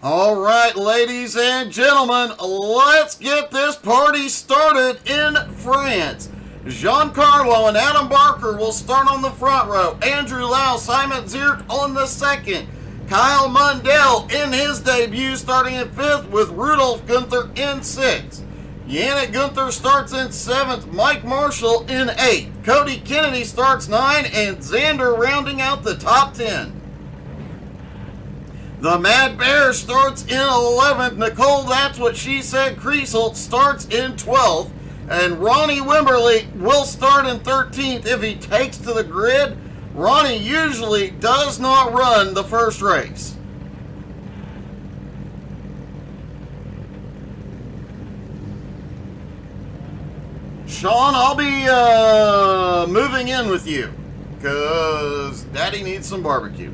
All right, ladies and gentlemen, let's get this party started in France. Giancarlo and Adam Barker will start on the front row. Andrew Lau, Simon Zierk on the second. Kyle Mundell in his debut starting in fifth with Rudolf Gunther in sixth. Yannick Gunther starts in seventh. Mike Marshall in eighth. Cody Kennedy starts 9 and Xander rounding out the top 10. The Mad Bear starts in 11th. Nicole, that's what she said, Kriesel starts in 12th. And Ronnie Wimberly will start in 13th if he takes to the grid. Ronnie usually does not run the first race. Sean, I'll be moving in with you because Daddy needs some barbecue.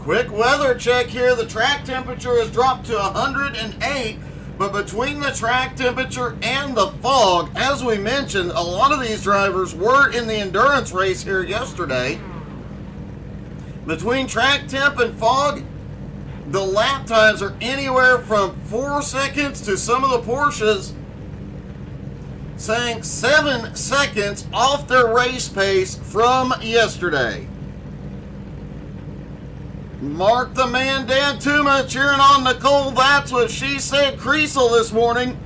Quick weather check here. The track temperature has dropped to 108, but between the track temperature and the fog, as we mentioned, a lot of these drivers were in the endurance race here yesterday. Between track temp and fog, the lap times are anywhere from 4 seconds to some of the Porsches saying 7 seconds off their race pace from yesterday. Mark the man Dan Tuma cheering on Nicole. That's what she said, Kriesel this morning.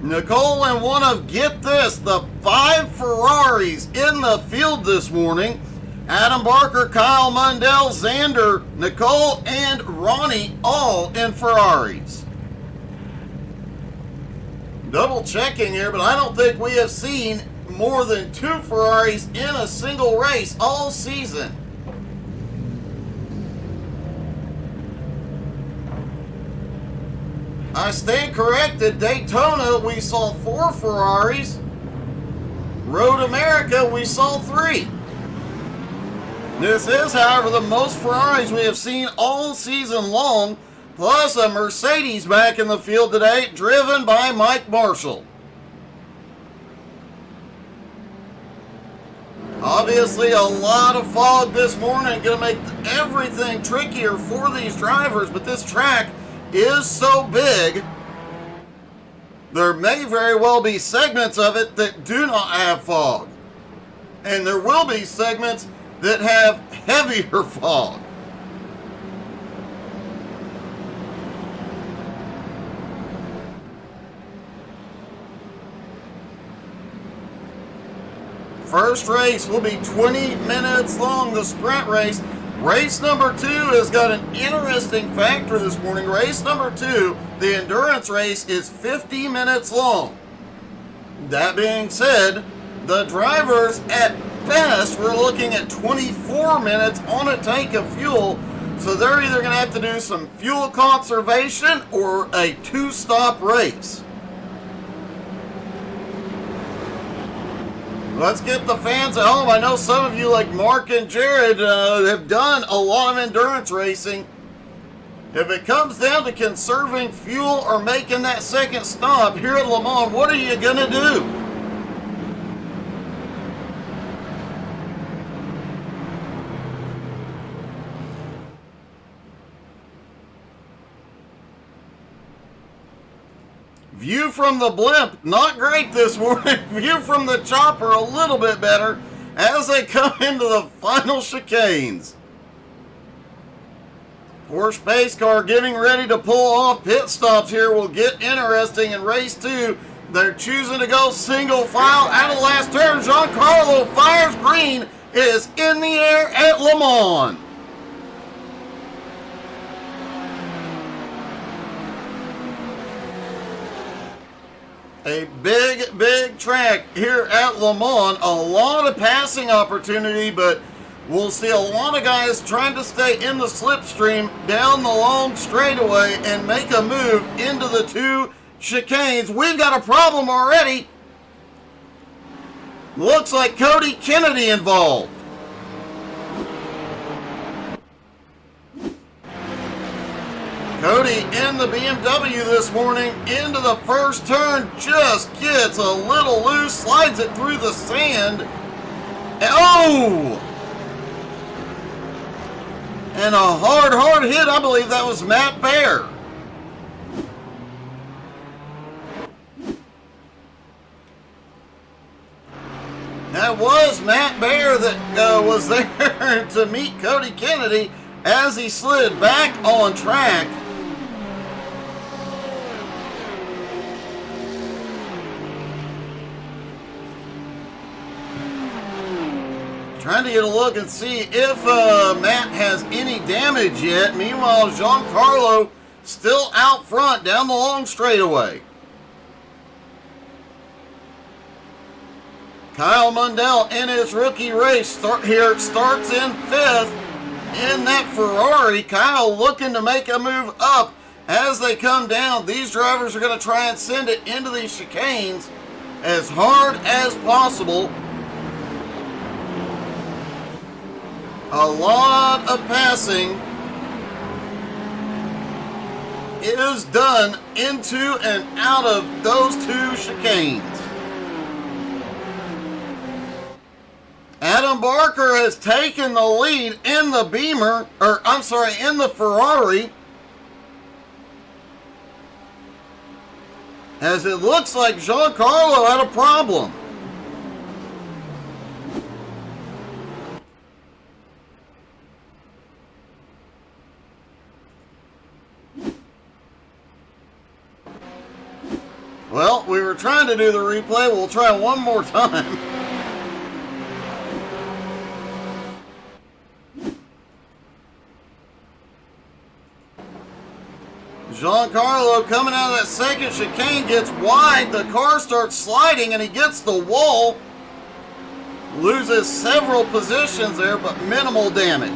Nicole in one of, get this, the 5 Ferraris in the field this morning. Adam Barker, Kyle Mundell, Xander, Nicole, and Ronnie all in Ferraris. Double checking here, but I don't think we have seen more than 2 Ferraris in a single race all season. I stand corrected. Daytona, we saw 4 Ferraris. Road America, we saw 3. This is, however, the most Ferraris we have seen all season long, plus a Mercedes back in the field today, driven by Mike Marshall. Obviously, a lot of fog this morning, going to make everything trickier for these drivers, but this track is so big, there may very well be segments of it that do not have fog. And there will be segments that have heavier fog. First race will be 20 minutes long, the sprint race. Race number 2 has got an interesting factor this morning. Race number 2, the endurance race, is 50 minutes long. That being said, the drivers at best were looking at 24 minutes on a tank of fuel, so they're either going to have to do some fuel conservation or a 2-stop race. Let's get the fans at home. I know some of you, like Mark and Jared, have done a lot of endurance racing. If it comes down to conserving fuel or making that second stop here at Le Mans, what are you going to do? View from the blimp, not great this morning. View from the chopper, a little bit better as they come into the final chicanes. Porsche pace car getting ready to pull off. Pit stops here will get interesting in race 2. They're choosing to go single file out of the last turn. Giancarlo fires green. It is in the air at Le Mans. A big, big track here at Le Mans. A lot of passing opportunity, but we'll see a lot of guys trying to stay in the slipstream down the long straightaway and make a move into the 2 chicanes. We've got a problem already. Looks like Cody Kennedy involved. Cody in the BMW this morning into the first turn, just gets a little loose, slides it through the sand. And, oh! And a hard hit, I believe that was Matt Bear. That was Matt Bear that was there to meet Cody Kennedy as he slid back on track. Trying to get a look and see if Matt has any damage yet. Meanwhile, Giancarlo still out front down the long straightaway. Kyle Mundell in his rookie race starts in 5th in that Ferrari. Kyle looking to make a move up as they come down. These drivers are going to try and send it into these chicanes as hard as possible. A lot of passing is done into and out of those two chicanes. Adam Barker has taken the lead in the in the Ferrari. As it looks like Giancarlo had a problem. Well, we were trying to do the replay. We'll try one more time. Giancarlo coming out of that second chicane gets wide. The car starts sliding and he gets the wall. Loses several positions there, but minimal damage.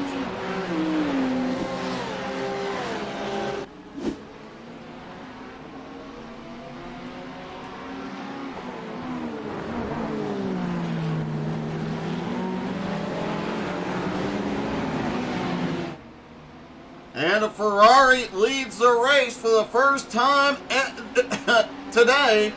And a Ferrari leads the race for the first time today.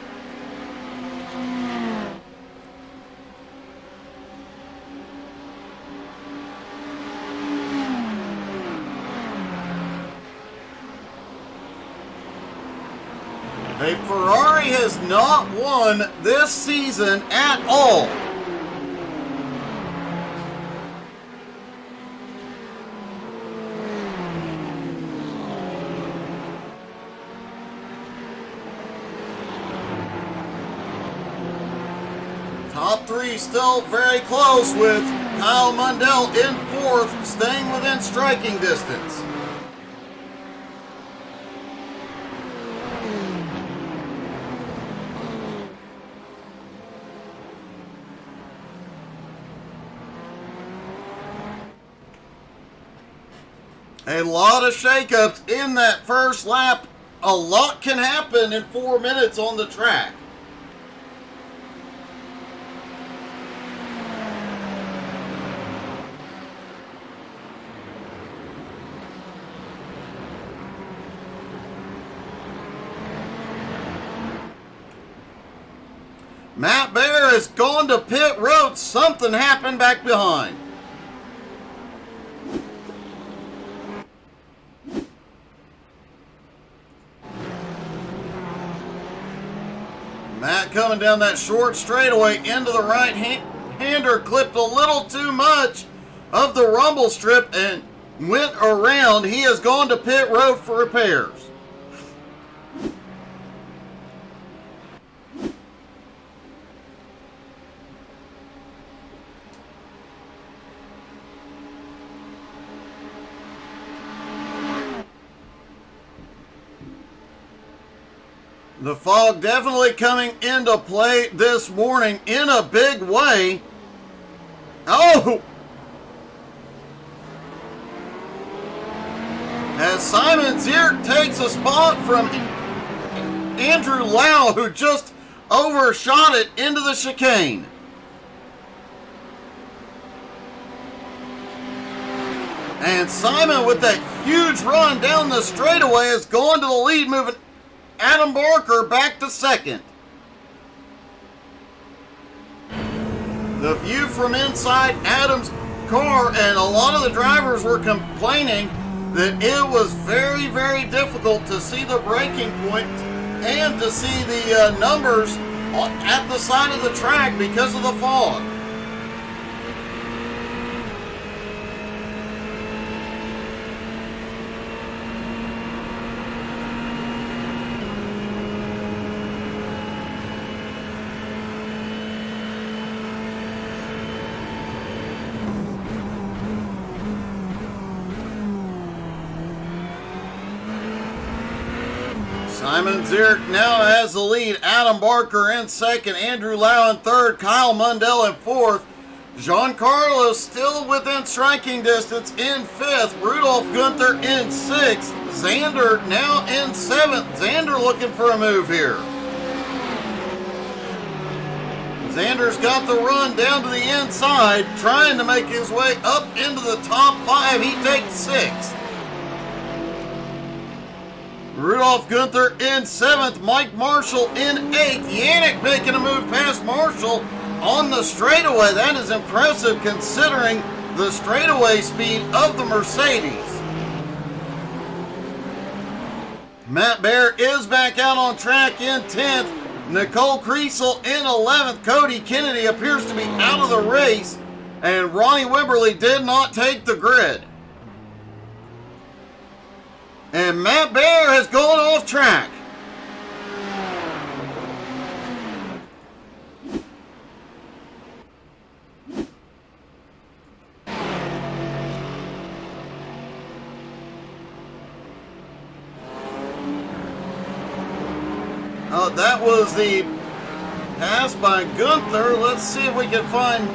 A Ferrari has not won this season at all. Top three still very close with Kyle Mundell in 4th, staying within striking distance. A lot of shakeups in that first lap. A lot can happen in 4 minutes on the track. Matt Bear has gone to pit road. Something happened back behind. Matt coming down that short straightaway into the right-hander, clipped a little too much of the rumble strip and went around. He has gone to pit road for repairs. The fog definitely coming into play this morning in a big way. Oh! As Simon Ziert takes a spot from Andrew Lau, who just overshot it into the chicane. And Simon, with that huge run down the straightaway, has gone to the lead, moving Adam Barker back to 2nd. The view from inside Adam's car, and a lot of the drivers were complaining that it was very, very difficult to see the braking point and to see the numbers at the side of the track because of the fog. Simon Zierk now has the lead. Adam Barker in second. Andrew Lau in third. Kyle Mundell in fourth. Giancarlo still within striking distance in fifth. Rudolph Gunther in sixth. Xander now in seventh. Xander looking for a move here. Xander's got the run down to the inside, trying to make his way up into the top five. He takes sixth. Rudolph Gunther in seventh. Mike Marshall in eighth. Yannick making a move past Marshall on the straightaway. That is impressive considering the straightaway speed of the Mercedes. Matt Bear is back out on track in 10th. Nicole Kriesel in 11th. Cody Kennedy appears to be out of the race. And Ronnie Wimberly did not take the grid. And Matt Bear has gone off track. Oh, that was the pass by Gunther. Let's see if we can find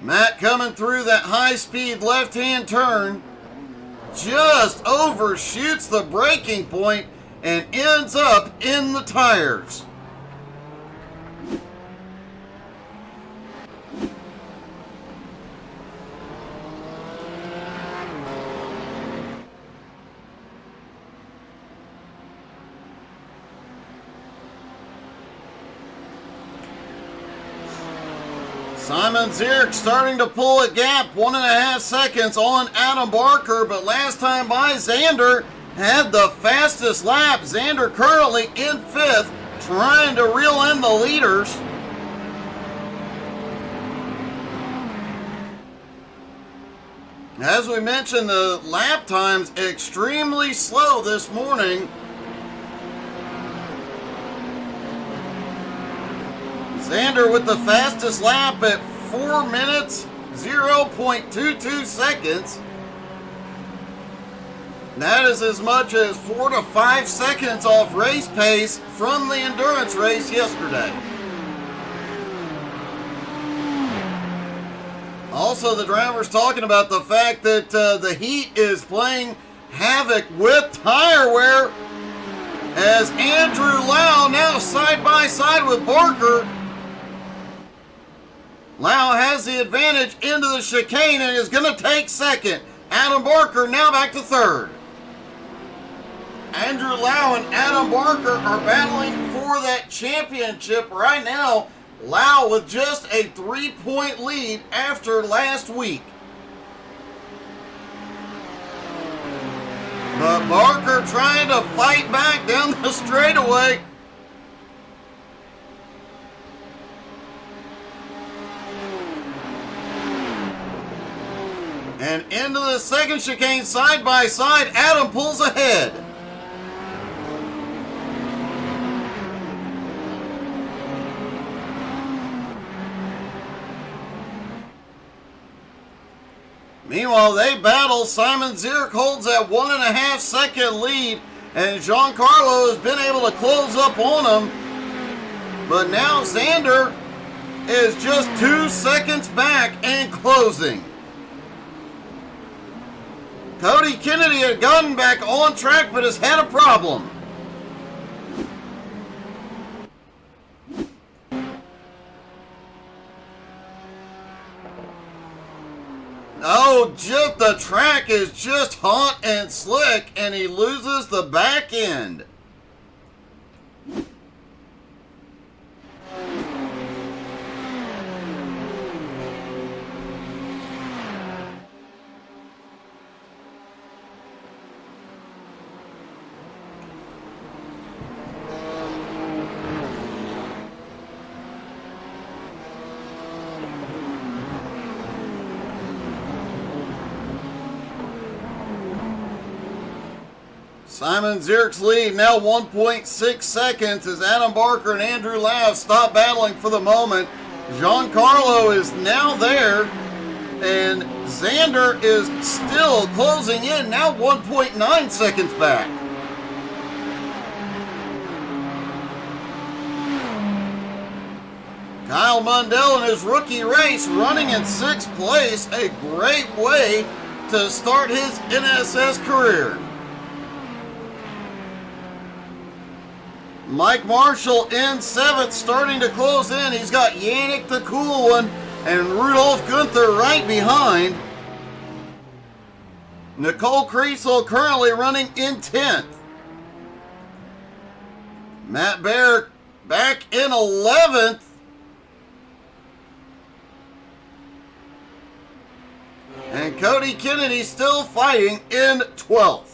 Matt coming through that high-speed left-hand turn. Just overshoots the braking point and ends up in the tires. Simon Zierk starting to pull a gap, 1.5 seconds on Adam Barker, but last time by Xander had the fastest lap. Xander currently in 5th, trying to reel in the leaders. As we mentioned, the lap time's extremely slow this morning. Xander with the fastest lap at 4 minutes, 0.22 seconds. That is as much as 4 to 5 seconds off race pace from the endurance race yesterday. Also, the driver's talking about the fact that the heat is playing havoc with tire wear, as Andrew Lau now side by side with Barker. Lau has the advantage into the chicane and is going to take second. Adam Barker now back to third. Andrew Lau and Adam Barker are battling for that championship right now. Lau with just a 3-point lead after last week. But Barker trying to fight back down the straightaway. And into the second chicane side by side, Adam pulls ahead. Meanwhile, they battle. Simon Zierk holds that 1.5 second lead, and Giancarlo has been able to close up on him. But now Xander is just 2 seconds back and closing. Cody Kennedy had gotten back on track, but has had a problem. Oh, just the track is just hot and slick, and he loses the back end. Simon Zierk's lead now 1.6 seconds as Adam Barker and Andrew Lau stop battling for the moment. Giancarlo is now there, and Xander is still closing in, now 1.9 seconds back. Kyle Mundell in his rookie race running in 6th place, a great way to start his NSS career. Mike Marshall in 7th, starting to close in. He's got Yannick the cool one and Rudolph Gunther right behind. Nicole Kriesel currently running in 10th. Matt Baer back in 11th. And Cody Kennedy still fighting in 12th.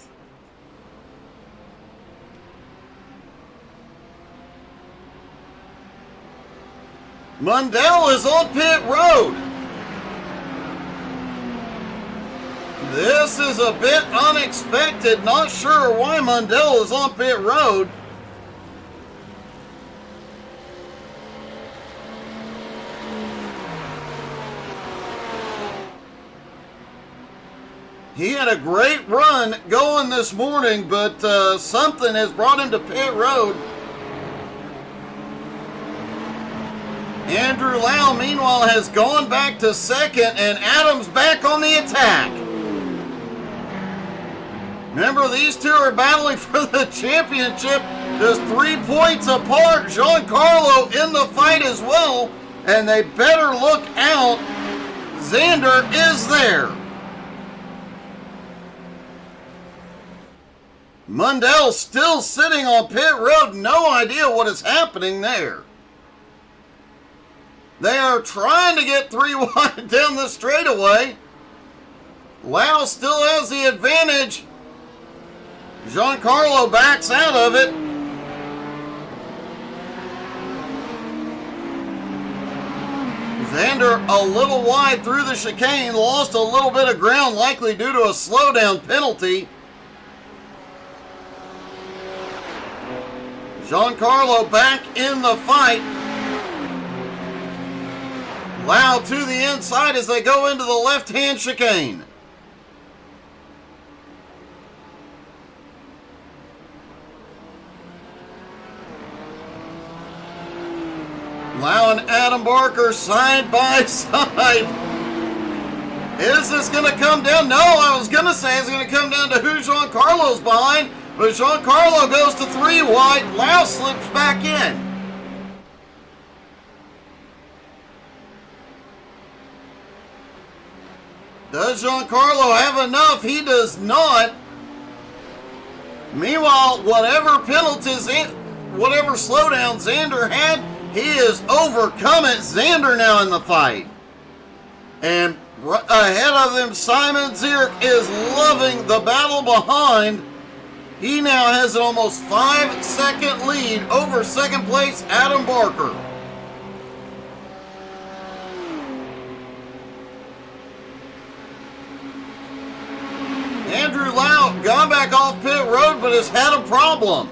Mundell is on pit road. This is a bit unexpected. Not sure why Mundell is on pit road. He had a great run going this morning, but something has brought him to pit road. Andrew Lau, meanwhile, has gone back to 2nd, and Adams back on the attack. Remember, these two are battling for the championship just 3 points apart. Giancarlo in the fight as well, and they better look out. Xander is there. Mundell still sitting on pit road, no idea what is happening there. They are trying to get 3 wide down the straightaway. Lau still has the advantage. Giancarlo backs out of it. Xander a little wide through the chicane, lost a little bit of ground, likely due to a slowdown penalty. Giancarlo back in the fight. Lau to the inside as they go into the left-hand chicane. Lau and Adam Barker side by side. Is this going to come down? No, I was going to say it's going to come down to who Giancarlo's behind, but Giancarlo goes to 3 wide. Lau slips back in. Does Giancarlo have enough? He does not. Meanwhile, whatever penalties, whatever slowdown Xander had, he has overcome it. Xander now in the fight. And ahead of him, Simon Zierk is loving the battle behind. He now has an almost 5-second lead over 2nd place Adam Barker. Andrew Lau gone back off pit road, but has had a problem.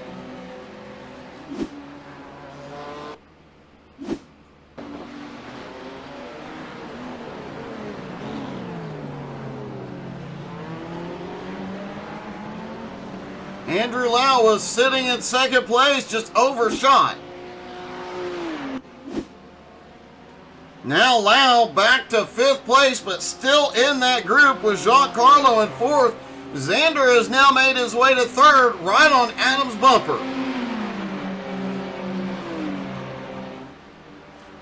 Andrew Lau was sitting in 2nd place, just overshot. Now Lau back to 5th place, but still in that group with Giancarlo in 4th. Xander has now made his way to 3rd, right on Adam's bumper.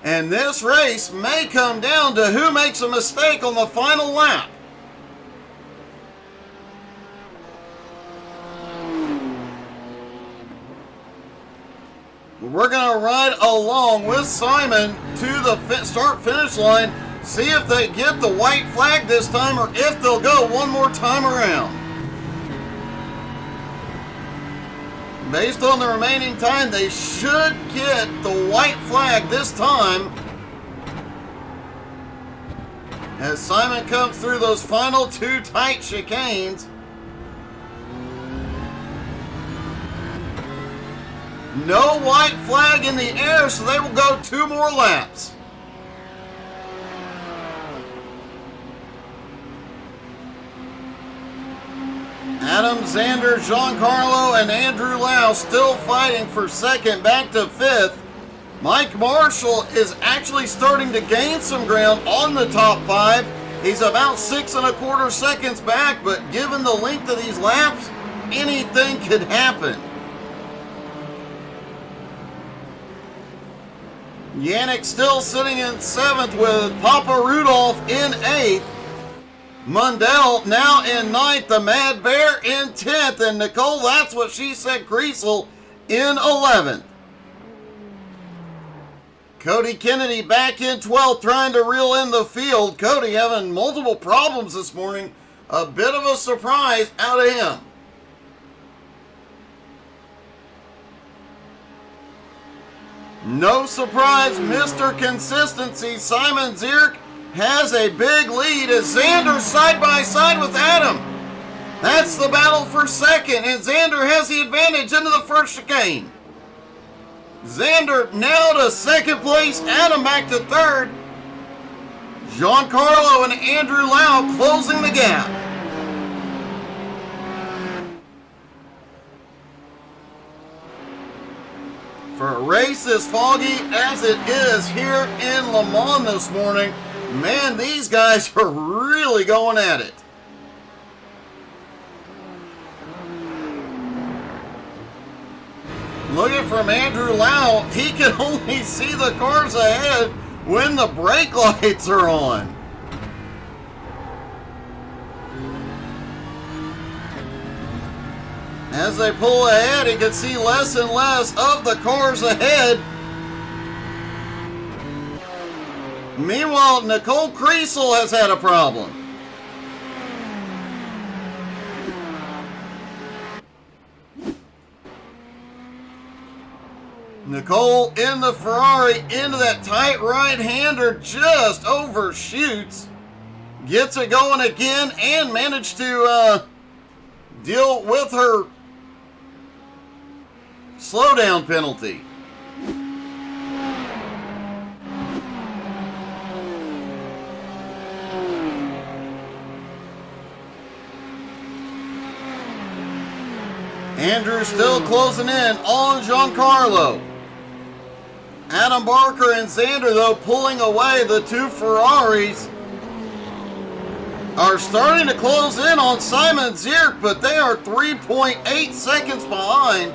And this race may come down to who makes a mistake on the final lap. We're going to ride along with Simon to the start-finish line, see if they get the white flag this time or if they'll go one more time around. Based on the remaining time, they should get the white flag this time as Simon comes through those final 2 tight chicanes. No white flag in the air, so they will go 2 more laps. Adam, Xander, Giancarlo, and Andrew Lau still fighting for second, back to 5th. Mike Marshall is actually starting to gain some ground on the top 5. He's about 6 1/4 seconds back, but given the length of these laps, anything could happen. Yannick still sitting in 7th with Papa Rudolph in 8th. Mundell now in 9th, the Mad Bear in 10th, and Nicole, that's what she said, Creasel in 11th. Cody Kennedy back in 12th, trying to reel in the field. Cody having multiple problems this morning. A bit of a surprise out of him. No surprise, Mr. Consistency, Simon Zierk has a big lead as Xander side by side with Adam. That's the battle for second, and Xander has the advantage into the first chicane. Xander now to second place, Adam back to third. Giancarlo and Andrew Lau closing the gap. For a race as foggy as it is here in Le Mans this morning, man, these guys are really going at it. Looking from Andrew Lau, he can only see the cars ahead when the brake lights are on. As they pull ahead, he can see less and less of the cars ahead. Meanwhile, Nicole Creasel has had a problem. Nicole in the Ferrari into that tight right-hander, just overshoots. Gets it going again and managed to deal with her slowdown penalty. Andrew still closing in on Giancarlo. Adam Barker and Xander, though, pulling away. The 2 Ferraris are starting to close in on Simon Zierk, but they are 3.8 seconds behind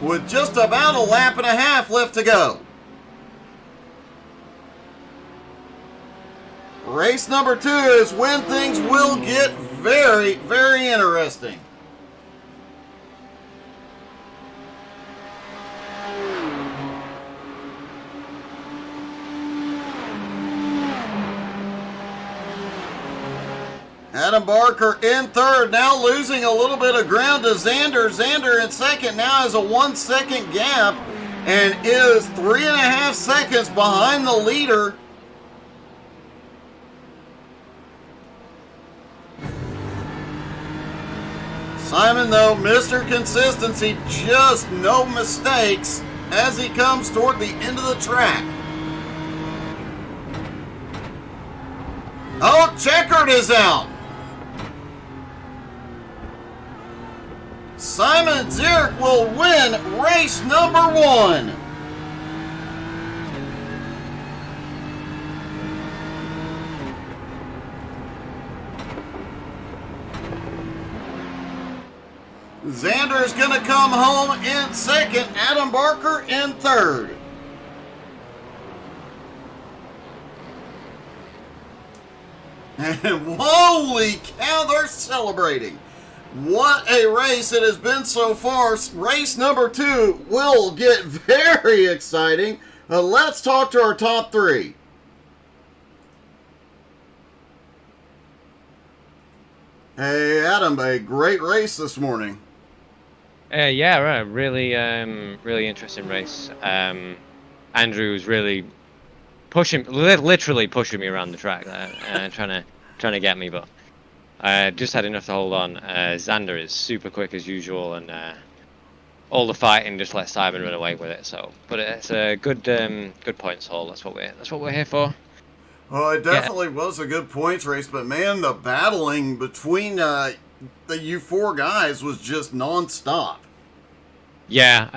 with just about a lap and a half left to go. Race number 2 is when things will get very, very interesting. Adam Barker in third, now losing a little bit of ground to Xander. Xander in second now has a 1 second gap and is 3.5 seconds behind the leader. Simon, though, Mr. Consistency, just no mistakes as he comes toward the end of the track. Oh, Checkered is out. Simon Zierk will win race number 1. Xander is going to come home in second. Adam Barker in third. And holy cow, they're celebrating. What a race it has been so far. Race number 2 will get very exciting. Let's talk to our top 3. Hey, Adam, a great race this morning. Yeah, right. Really, really interesting race. Andrew's really literally pushing me around the track, trying to get me, but I just had enough to hold on. Xander is super quick as usual, and all the fighting, just let Simon run away with it. So, but it's a good points haul. That's what we're here for. Well, it definitely was a good points race, but man, the battling between the you four guys was just non-stop. Yeah,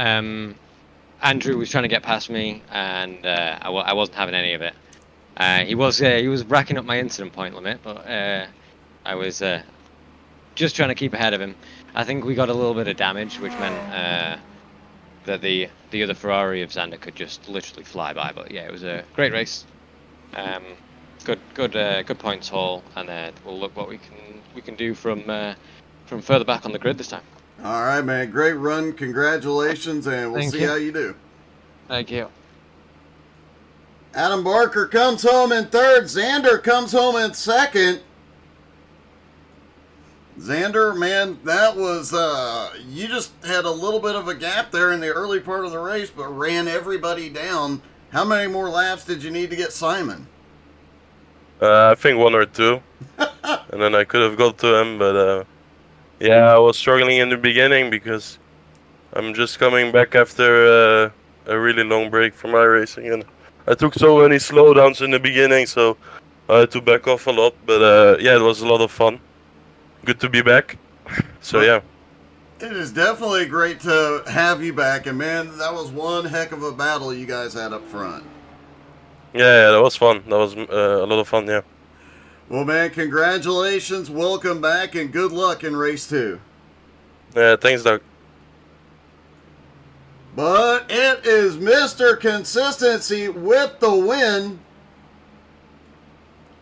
Andrew was trying to get past me, and I wasn't having any of it. He was racking up my incident point limit, but I was just trying to keep ahead of him. I think we got a little bit of damage, which meant that the other Ferrari of Xander could just literally fly by. But yeah, it was a great race. Good points haul, and we'll look what we can do from further back on the grid this time. All right, man. Great run. Congratulations, and we'll see how you do. Thank you. Adam Barker comes home in third. Xander comes home in second. Xander, man, that was, you just had a little bit of a gap there in the early part of the race, but ran everybody down. How many more laps did you need to get Simon? I think 1 or 2. And then I could have got to him, but yeah, I was struggling in the beginning because I'm just coming back after a really long break from iRacing, and I took so many slowdowns in the beginning, so I had to back off a lot. But yeah, it was a lot of fun. Good to be back. So yeah. It is definitely great to have you back, and man, that was one heck of a battle you guys had up front. Yeah, that was fun. That was a lot of fun, yeah. Well, man, congratulations, welcome back, and good luck in race 2. Yeah, thanks, Doug. But it is Mr. Consistency with the win.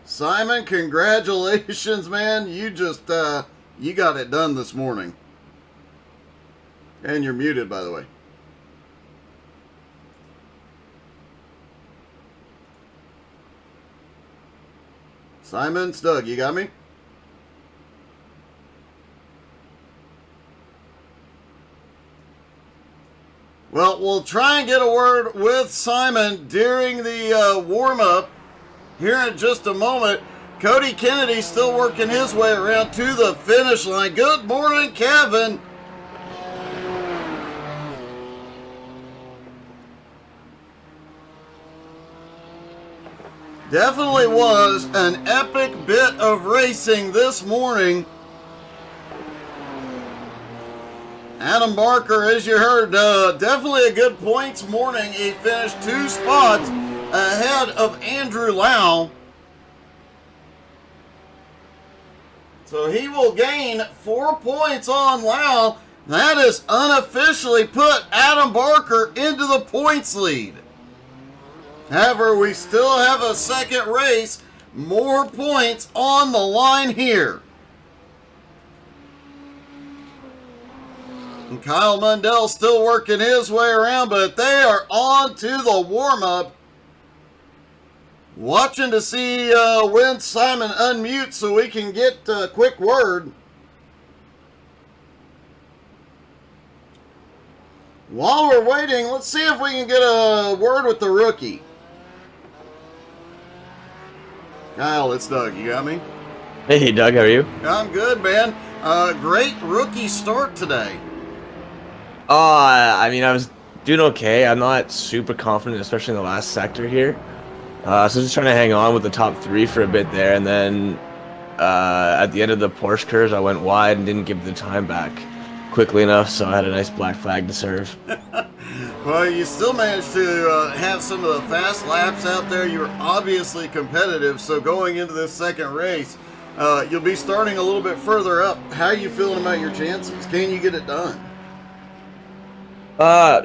Simon, congratulations, man. You just, you got it done this morning. And you're muted, by the way. Simon, Stug, you got me? Well, we'll try and get a word with Simon during the warm-up here in just a moment. Cody Kennedy still working his way around to the finish line. Good morning, Kevin. Definitely was an epic bit of racing this morning. Adam Barker, as you heard, definitely a good points morning. He finished 2 spots ahead of Andrew Lau. So he will gain 4 points on Lau. That has unofficially put Adam Barker into the points lead. However, we still have a second race. More points on the line here. And Kyle Mundell still working his way around, but they are on to the warm-up. Watching to see when Simon unmutes so we can get a quick word. While we're waiting, let's see if we can get a word with the rookie. Kyle, it's Doug. You got me? Hey, Doug, how are you? I'm good, man. Great rookie start today. I mean, I was doing okay. I'm not super confident, especially in the last sector here. So just trying to hang on with the top 3 for a bit there, and then at the end of the Porsche curves, I went wide and didn't give the time back quickly enough, so I had a nice black flag to serve. Well, you still managed to have some of the fast laps out there. You were obviously competitive, so going into this second race, you'll be starting a little bit further up. How are you feeling about your chances? Can you get it done? I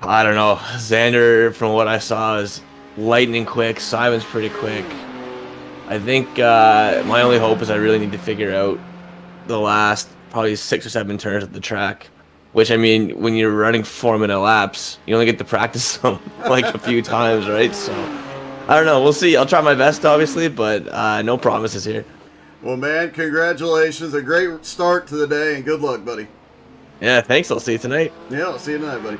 don't know. Xander, from what I saw, is lightning quick. Simon's pretty quick. I think my only hope is I really need to figure out the last probably 6 or 7 turns of the track. Which, I mean, when you're running 4-minute laps, you only get to practice them like a few times, right? So, I don't know. We'll see. I'll try my best, obviously, but no promises here. Well, man, congratulations. A great start to the day, and good luck, buddy. Yeah, thanks. I'll see you tonight. Yeah, I'll see you tonight, buddy.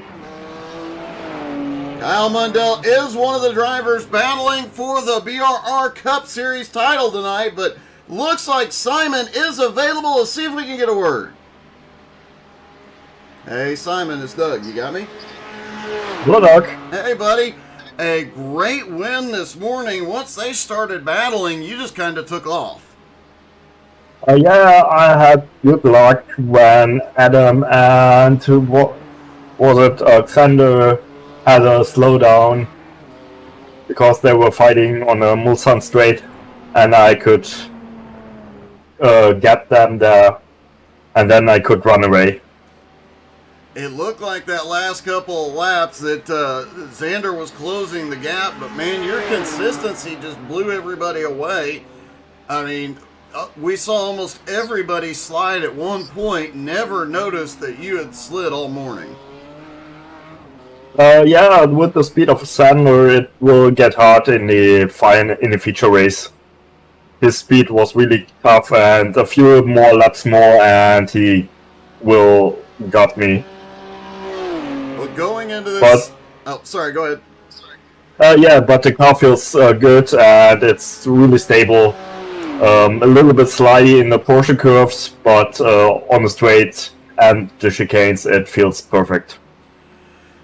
Kyle Mundell is one of the drivers battling for the BRR Cup Series title tonight, but looks like Simon is available. Let's see if we can get a word. Hey, Simon, it's Doug. You got me? Hello, Doc. Hey, buddy. A great win this morning. Once they started battling, you just kind of took off. Yeah, I had good luck when Adam and what was it, Xander had a slowdown because they were fighting on a Mulsanne straight, and I could get them there, and then I could run away. It looked like that last couple of laps that Xander was closing the gap, but man, your consistency just blew everybody away. I mean, we saw almost everybody slide at one point, never noticed that you had slid all morning. Yeah, with the speed of Xander, it will get hard in the feature race. His speed was really tough, and a few more laps more, and he will got me. Well, going into this... oh, sorry, go ahead. Yeah, but the car feels good, and it's really stable. A little bit slidey in the Porsche curves, but on the straight and the chicanes, it feels perfect.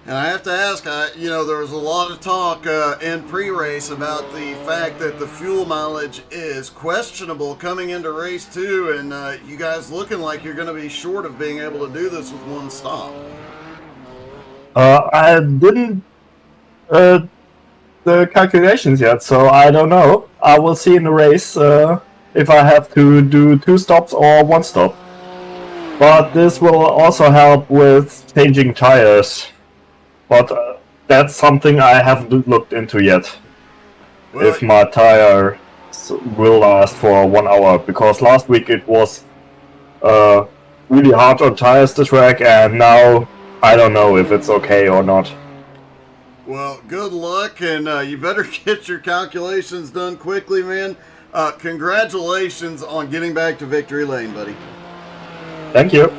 And I have to ask, there was a lot of talk in pre-race about the fact that the fuel mileage is questionable coming into race 2, and you guys looking like you're going to be short of being able to do this with one stop. I didn't the calculations yet, so I don't know. I will see in the race if I have to do 2 stops or 1 stop. But this will also help with changing tires. But that's something I haven't looked into yet. Well, if my tire will last for 1 hour, because last week it was really hard on tires, the track, and now I don't know if it's okay or not. Well, good luck, and you better get your calculations done quickly, man. Congratulations on getting back to victory lane, buddy. Thank you.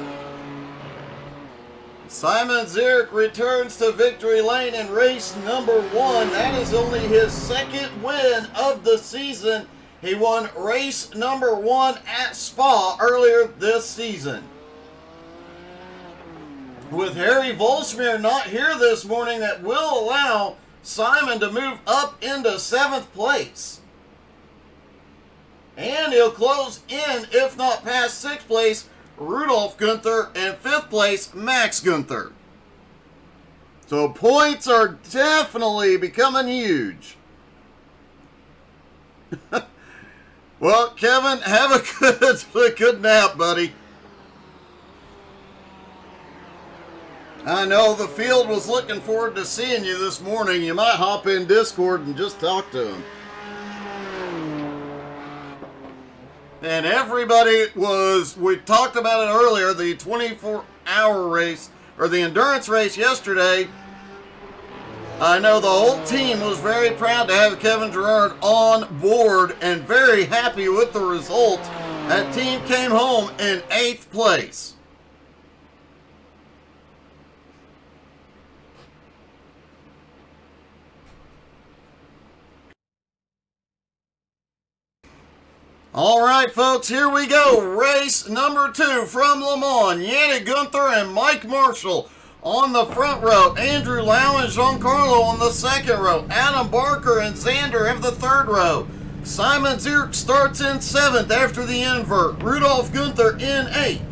Simon Zierk returns to victory lane in race number 1. That is only his 2nd win of the season. He won race number 1 at Spa earlier this season. With Harry Volsmir not here this morning, that will allow Simon to move up into 7th place. And he'll close in, if not past 6th place, Rudolf Gunther, and 5th place, Max Gunther. So points are definitely becoming huge. Well, Kevin, have a good nap, buddy. I know the field was looking forward to seeing you this morning. You might hop in Discord and just talk to him. And everybody we talked about it earlier, the 24-hour race, or the endurance race yesterday. I know the whole team was very proud to have Kevin Gerard on board and very happy with the result. That team came home in 8th place. All right, folks, here we go. Race number 2 from Le Mans. Yannick Gunther and Mike Marshall on the front row. Andrew Lau and Giancarlo on the 2nd row. Adam Barker and Xander have the 3rd row. Simon Zierk starts in 7th after the invert. Rudolf Gunther in 8th.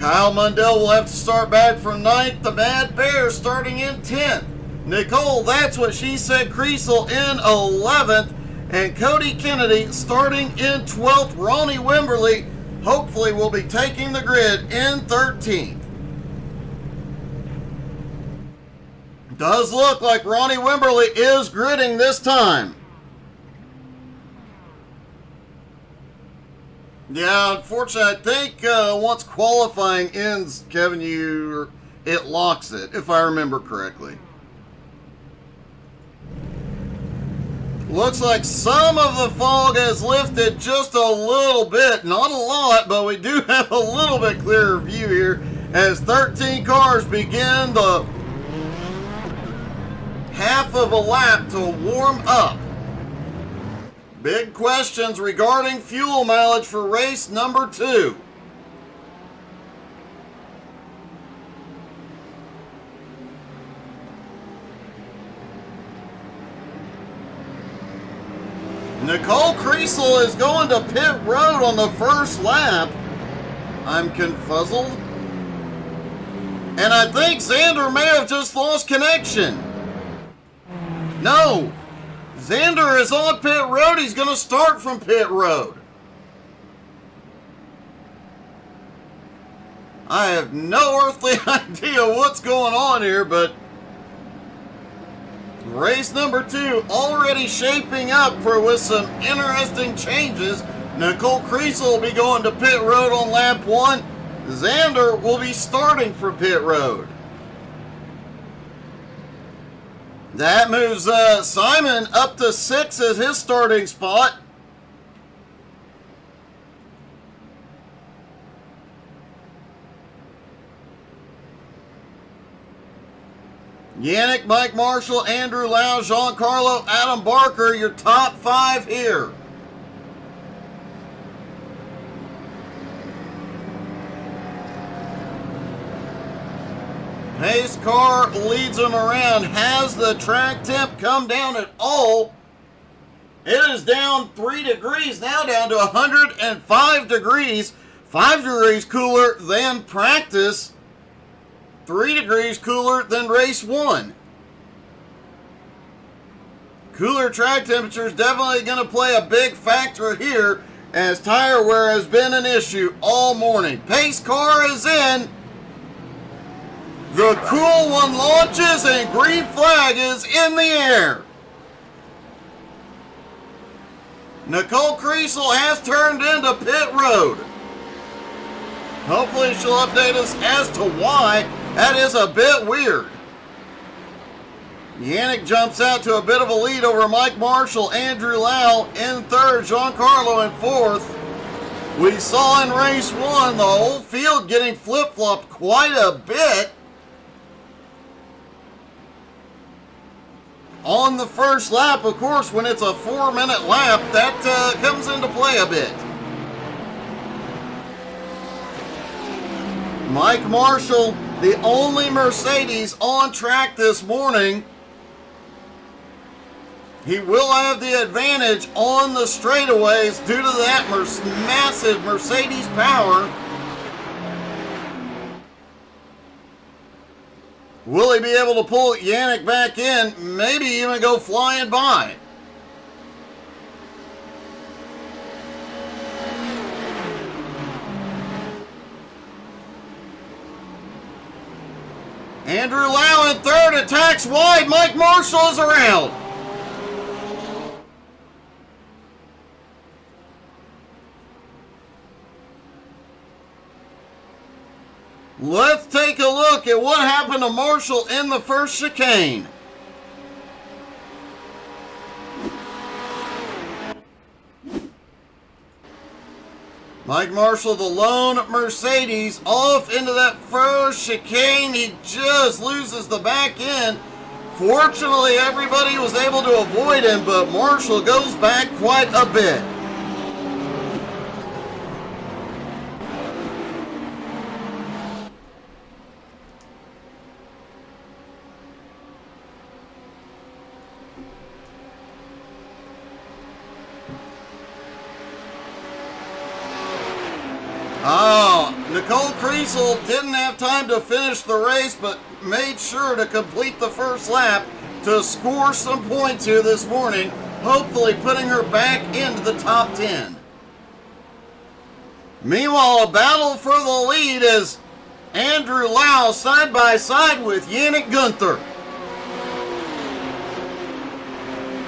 Kyle Mundell will have to start back from 9th. The Bad Bear starting in 10th. Nicole, that's what she said, Kriesel in 11th. And Cody Kennedy starting in 12th. Ronnie Wimberly hopefully will be taking the grid in 13th. Does look like Ronnie Wimberly is gridding this time. Yeah, unfortunately, I think once qualifying ends, Kevin, it locks it, if I remember correctly. Looks like some of the fog has lifted just a little bit. Not a lot, but we do have a little bit clearer view here as 13 cars begin the half of a lap to warm up. Big questions regarding fuel mileage for race number 2. Nicole Kriesel is going to pit road on the first lap. I'm confuzzled. And I think Xander may have just lost connection. No. Xander is on pit road. He's going to start from pit road. I have no earthly idea what's going on here, but race number 2 already shaping up with some interesting changes. Nicole Kriesel will be going to pit road on lap 1. Xander will be starting from pit road. That moves Simon up to 6 as his starting spot. Yannick, Mike Marshall, Andrew Lau, Giancarlo, Adam Barker, your top 5 here. Pace car leads him around. Has the track temp come down at all? It is down 3 degrees, now down to 105 degrees. 5 degrees cooler than practice. 3 degrees cooler than race 1. Cooler track temperature is definitely going to play a big factor here, as tire wear has been an issue all morning. Pace car is in. The cool one launches and green flag is in the air. Nicole Kriesel has turned into pit road. Hopefully she'll update us as to why. That is a bit weird. Yannick jumps out to a bit of a lead over Mike Marshall, Andrew Lau in 3rd, Giancarlo in 4th. We saw in race 1 the whole field getting flip-flopped quite a bit. On the first lap, of course, when it's a 4-minute lap, that comes into play a bit. Mike Marshall, the only Mercedes on track this morning. He will have the advantage on the straightaways due to that massive Mercedes power. Will he be able to pull Yannick back in? Maybe even go flying by. Andrew Lau in 3rd, attacks wide. Mike Marshall is around. Let's take a look at what happened to Marshall in the first chicane. Mike Marshall, the lone Mercedes, off into that first chicane. He just loses the back end. Fortunately, everybody was able to avoid him, but Marshall goes back quite a bit. Oh, Nicole Kriesel didn't have time to finish the race, but made sure to complete the first lap to score some points here this morning, hopefully putting her back into the top 10. Meanwhile, a battle for the lead is Andrew Lau side by side with Yannick Gunther.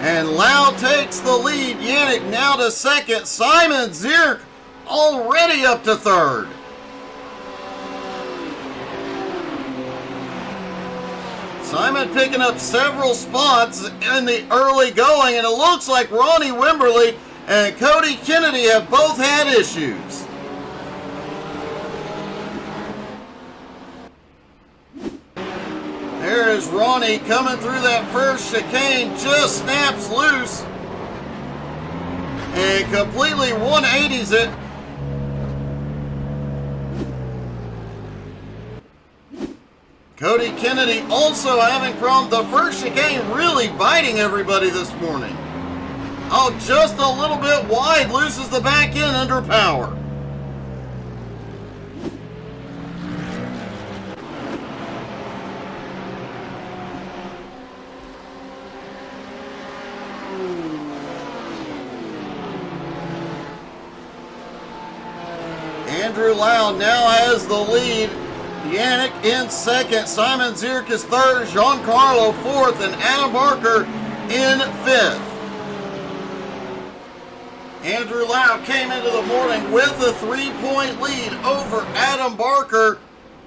And Lau takes the lead. Yannick now to 2nd. Simon Zierk already up to 3rd. Simon picking up several spots in the early going, and it looks like Ronnie Wimberly and Cody Kennedy have both had issues. There is Ronnie coming through that first chicane, just snaps loose and completely 180s it. Cody Kennedy also having problems. The first chicane really biting everybody this morning. Oh, just a little bit wide. Loses the back end under power. Andrew Lau now has the lead. Yannick in second. Simon Zierk is third. Giancarlo fourth. And Adam Barker in fifth. Andrew Lau came into the morning with a 3-point lead over Adam Barker.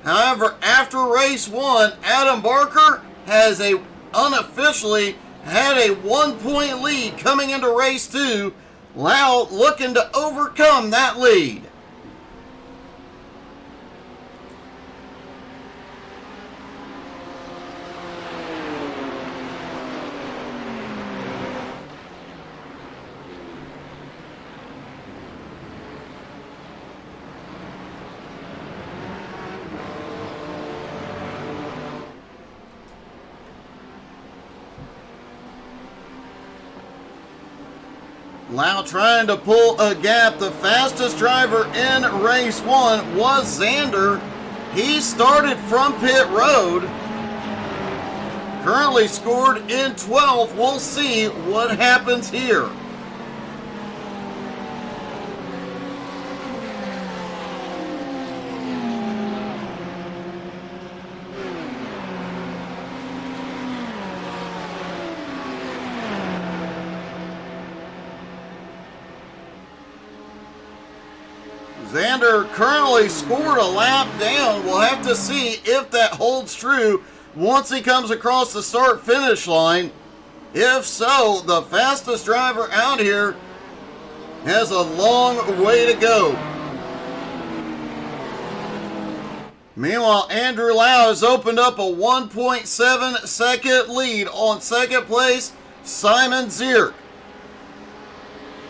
However, after race 1, Adam Barker has unofficially had a 1-point lead coming into race 2. Lau looking to overcome that lead. Lau trying to pull a gap. The fastest driver in race 1 was Xander. He started from pit road. Currently scored in 12th. We'll see what happens here. Xander currently scored a lap down. We'll have to see if that holds true once he comes across the start-finish line. If so, the fastest driver out here has a long way to go. Meanwhile, Andrew Lau has opened up a 1.7 second lead on second place, Simon Zierk.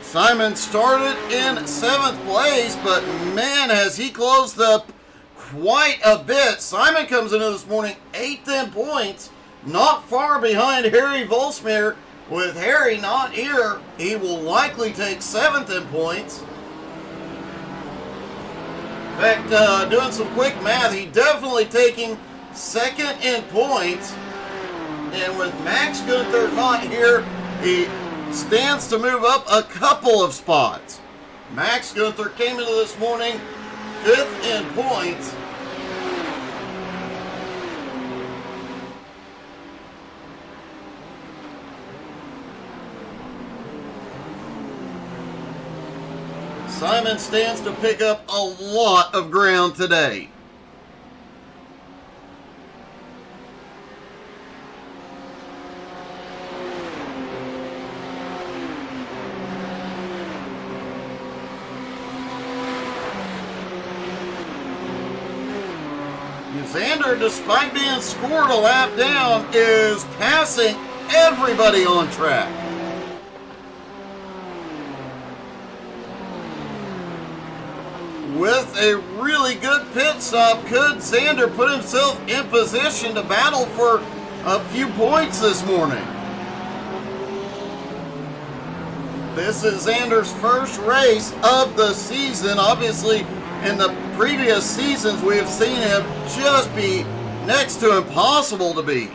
Simon started in 7th place, but man, has he closed up quite a bit. Simon comes into this morning 8th in points, not far behind Harry Volsmere. With Harry not here, he will likely take 7th in points. In fact, doing some quick math, he definitely taking 2nd in points. And with Max Gunther not here, he stands to move up a couple of spots. Max Gunther came into this morning 5th in points. Simon stands to pick up a lot of ground today. Xander, despite being scored a lap down, is passing everybody on track. With a really good pit stop, could Xander put himself in position to battle for a few points this morning? This is Xander's first race of the season. Obviously, in the previous seasons, we have seen him just be next to impossible to beat.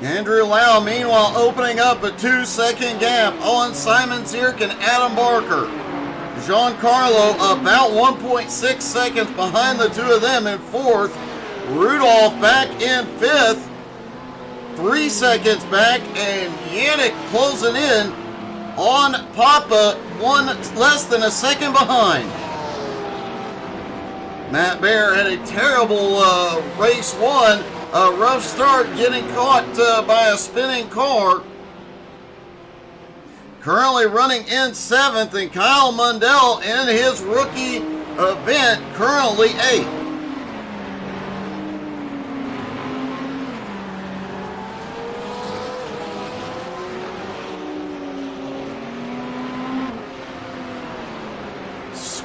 Andrew Lau, meanwhile, opening up a 2-second gap on Simon Zierk and Adam Barker. Giancarlo about 1.6 seconds behind the two of them in 4th. Rudolph back in 5th. 3 seconds back, and Yannick closing in on Papa, less than a second behind. Matt Baer had a terrible race 1. A rough start, getting caught by a spinning car. Currently running in 7th, and Kyle Mundell in his rookie event, currently 8th.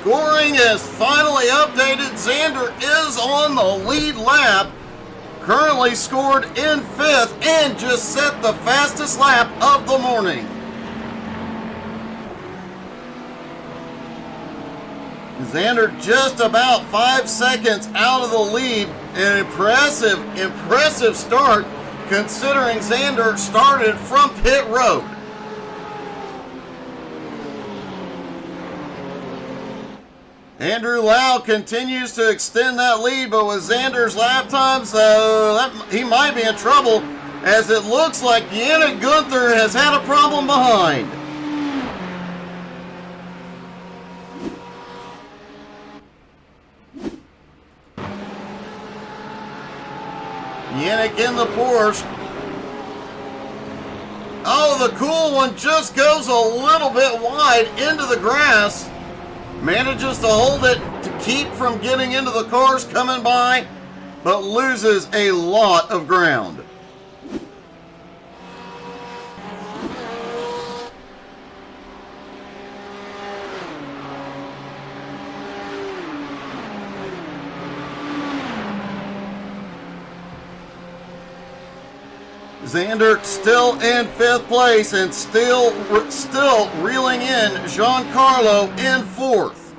scoring is finally updated. Xander is on the lead lap. Currently scored in 5th and just set the fastest lap of the morning. Xander just about 5 seconds out of the lead. An impressive start considering Xander started from pit road. Andrew Lau continues to extend that lead, but with Xander's lap time, so he might be in trouble, as it looks like Yannick Gunther has had a problem behind. Yannick in the Porsche. Oh, the cool one just goes a little bit wide into the grass. Manages to hold it to keep from getting into the cars coming by, but loses a lot of ground. Xander still in 5th place and still reeling in Giancarlo in 4th.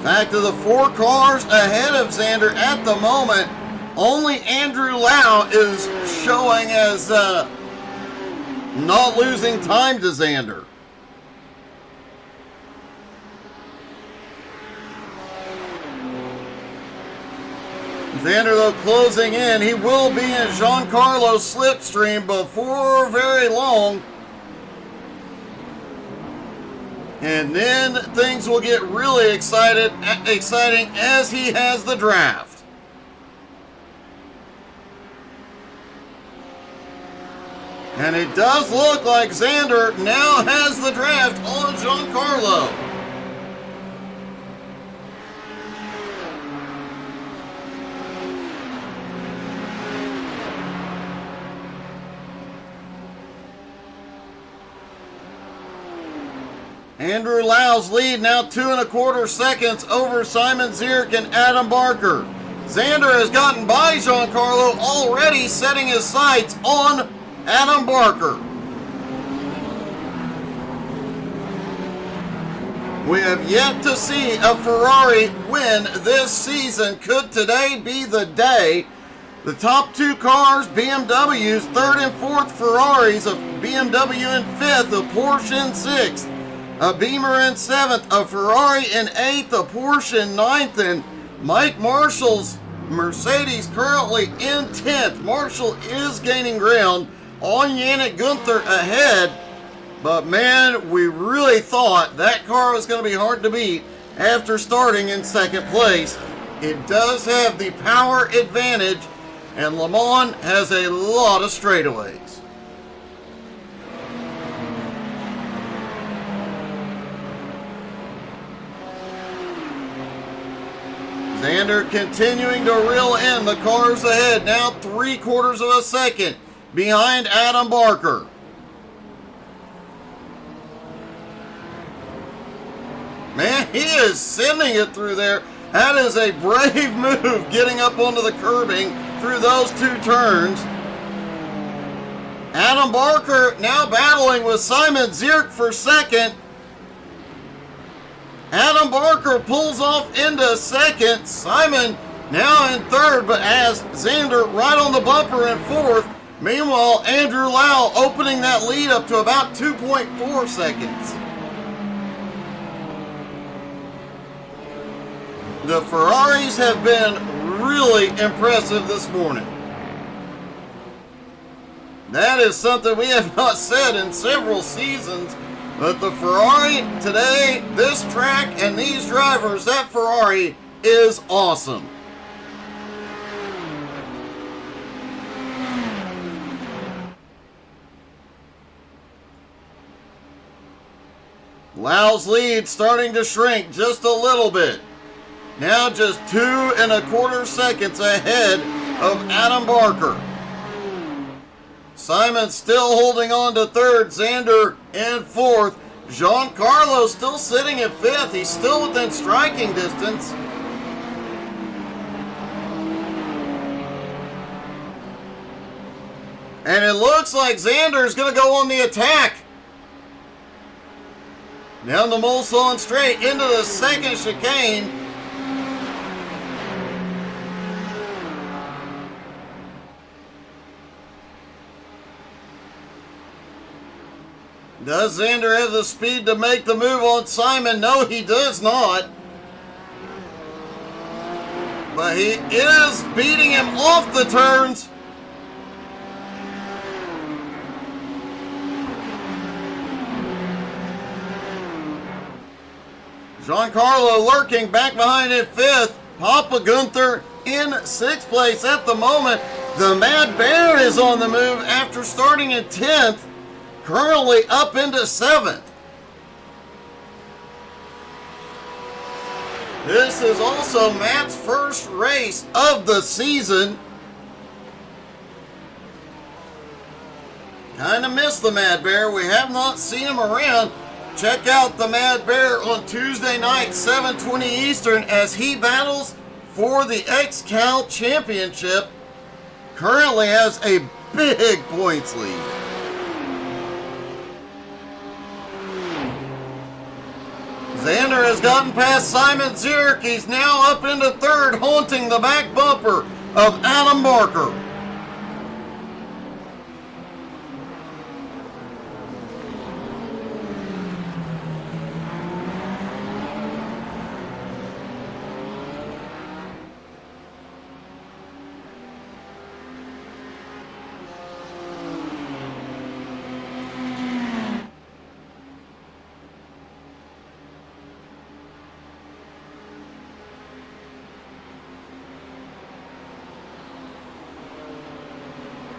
Back to the 4 cars ahead of Xander at the moment. Only Andrew Lau is showing as not losing time to Xander. Xander, though, closing in. He will be in Giancarlo's slipstream before very long. And then things will get really exciting as he has the draft. And it does look like Xander now has the draft on Giancarlo. Andrew Lau's lead now 2 1/4 seconds over Simon Zierk and Adam Barker. Xander has gotten by Giancarlo, already setting his sights on Adam Barker. We have yet to see a Ferrari win this season. Could today be the day? The top 2 cars, BMWs, 3rd and 4th Ferraris, a BMW in 5th, a Porsche in 6th. A Beamer in 7th, a Ferrari in 8th, a Porsche in 9th, and Mike Marshall's Mercedes currently in 10th. Marshall is gaining ground on Yannick Gunther ahead, but man, we really thought that car was going to be hard to beat after starting in 2nd place. It does have the power advantage, and LeMans has a lot of straightaways. Xander continuing to reel in the cars ahead, now 3/4 of a second behind Adam Barker. Man, he is sending it through there. That is a brave move, getting up onto the curbing through those 2 turns. Adam Barker now battling with Simon Zierk for 2nd. Adam Barker pulls off into 2nd. Simon now in 3rd, but has Xander right on the bumper in 4th. Meanwhile, Andrew Lau opening that lead up to about 2.4 seconds. The Ferraris have been really impressive this morning. That is something we have not said in several seasons. But the Ferrari today, this track, and these drivers, that Ferrari is awesome. Lau's lead starting to shrink just a little bit. Now just 2 1/4 seconds ahead of Adam Barker. Simon still holding on to third. Xander in fourth. Giancarlo still sitting at fifth. He's still within striking distance. And it looks like Xander's going to go on the attack. Down the Mulsanne straight into the second chicane. Does Xander have the speed to make the move on Simon? No, he does not. But he is beating him off the turns. Giancarlo lurking back behind in fifth. Papa Gunther in sixth place at the moment. The Mad Bear is on the move after starting in 10th. Currently up into 7th. This is also Matt's first race of the season. Kind of missed the Mad Bear. We have not seen him around. Check out the Mad Bear on Tuesday night, 7:20 Eastern, as he battles for the X-Cal Championship. Currently has a big points lead. Xander has gotten past Simon Zierk. He's now up into third, haunting the back bumper of Adam Barker.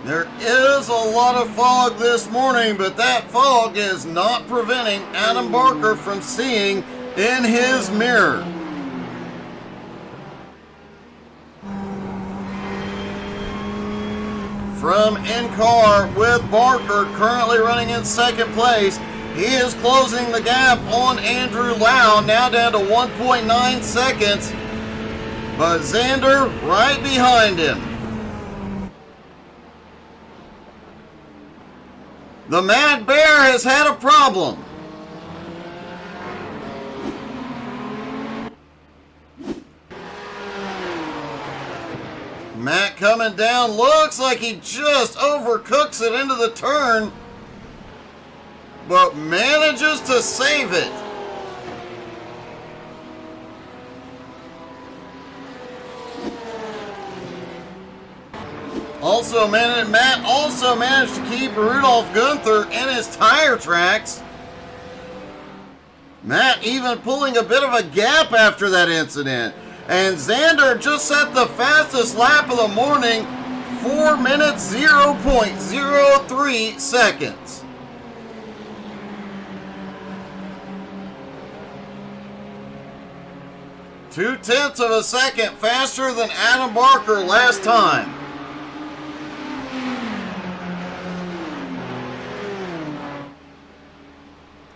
There is a lot of fog this morning, but that fog is not preventing Adam Barker from seeing in his mirror. From in-car with Barker currently running in second place. He is closing the gap on Andrew Lau, now down to 1.9 seconds. But Xander right behind him. The Mad Bear has had a problem. Matt coming down, looks like he just overcooks it into the turn, but manages to save it. Matt also managed to keep Rudolph Gunther in his tire tracks. Matt even pulling a bit of a gap after that incident. And Xander just set the fastest lap of the morning, 4 minutes 0.03 seconds. Two-tenths of a second faster than Adam Barker last time.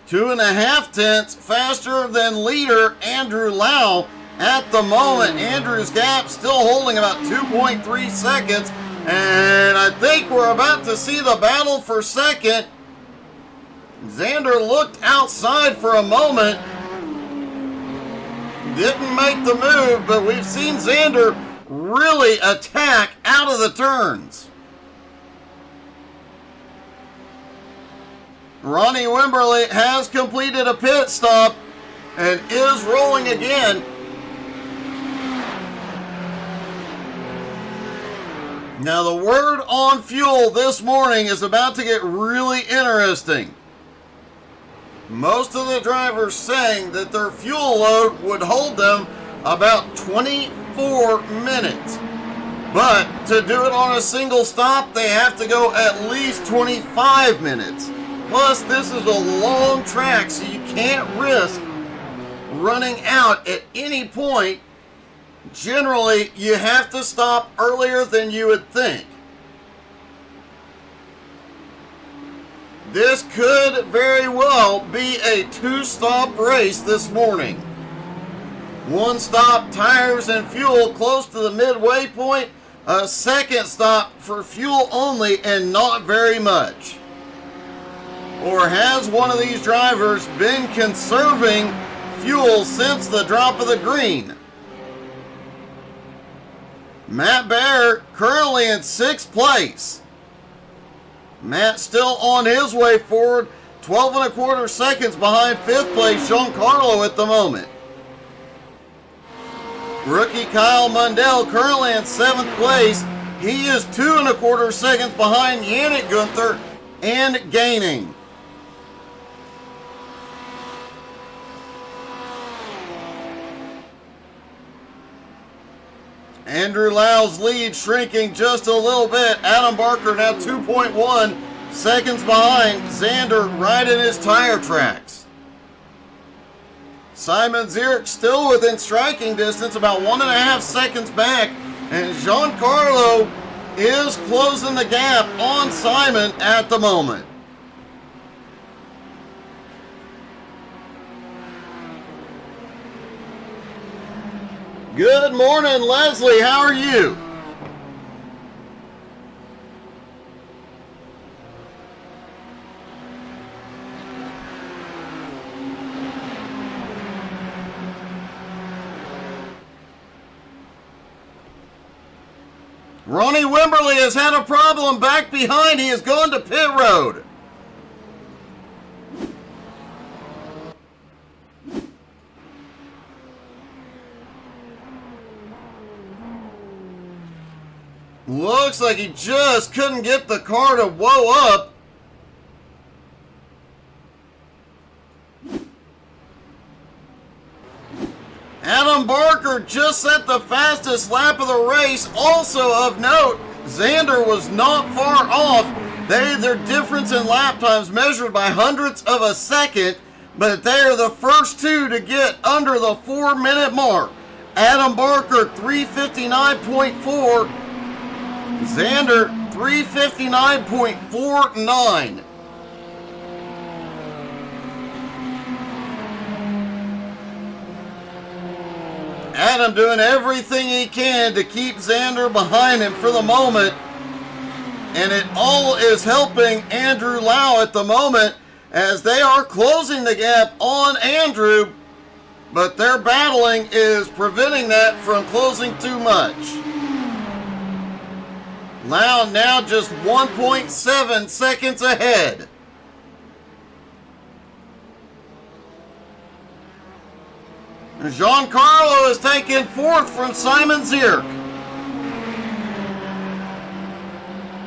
2.5 tenths faster than leader Andrew Lau. At the moment, Andrew's gap still holding about 2.3 seconds. And I think we're about to see the battle for second. Xander looked outside for a moment. Didn't make the move, but we've seen Xander really attack out of the turns. Ronnie Wimberly has completed a pit stop and is rolling again. Now the word on fuel this morning is about to get really interesting. Most of the drivers saying that their fuel load would hold them about 24 minutes. But to do it on a single stop, they have to go at least 25 minutes. Plus, this is a long track, so you can't risk running out at any point. Generally, you have to stop earlier than you would think. This could very well be a 2-stop race this morning. 1 stop, tires and fuel close to the midway point. A 2nd stop for fuel only and not very much. Or has one of these drivers been conserving fuel since the drop of the green? Matt Baer currently in 6th place. Matt still on his way forward, 12 1/4 seconds behind 5th place Giancarlo at the moment. Rookie Kyle Mundell currently in 7th place. He is 2 1/4 seconds behind Yannick Gunther and gaining. Andrew Lau's lead shrinking just a little bit. Adam Barker now 2.1 seconds behind. Xander right in his tire tracks. Simon Zierk still within striking distance, about 1.5 seconds back. And Giancarlo is closing the gap on Simon at the moment. Good morning, Leslie. How are you? Ronnie Wimberly has had a problem back behind. He is going to pit road. Looks like he just couldn't get the car to whoa up. Adam Barker just set the fastest lap of the race. Also of note, Xander was not far off. Their difference in lap times measured by hundredths of a second, but they are the first two to get under the 4-minute mark. Adam Barker 3:59.4. Xander 3:59.49. Adam doing everything he can to keep Xander behind him for the moment. And it all is helping Andrew Lau at the moment as they are closing the gap on Andrew. But their battling is preventing that from closing too much. Lau now just 1.7 seconds ahead. Giancarlo is taking 4th from Simon Zierk.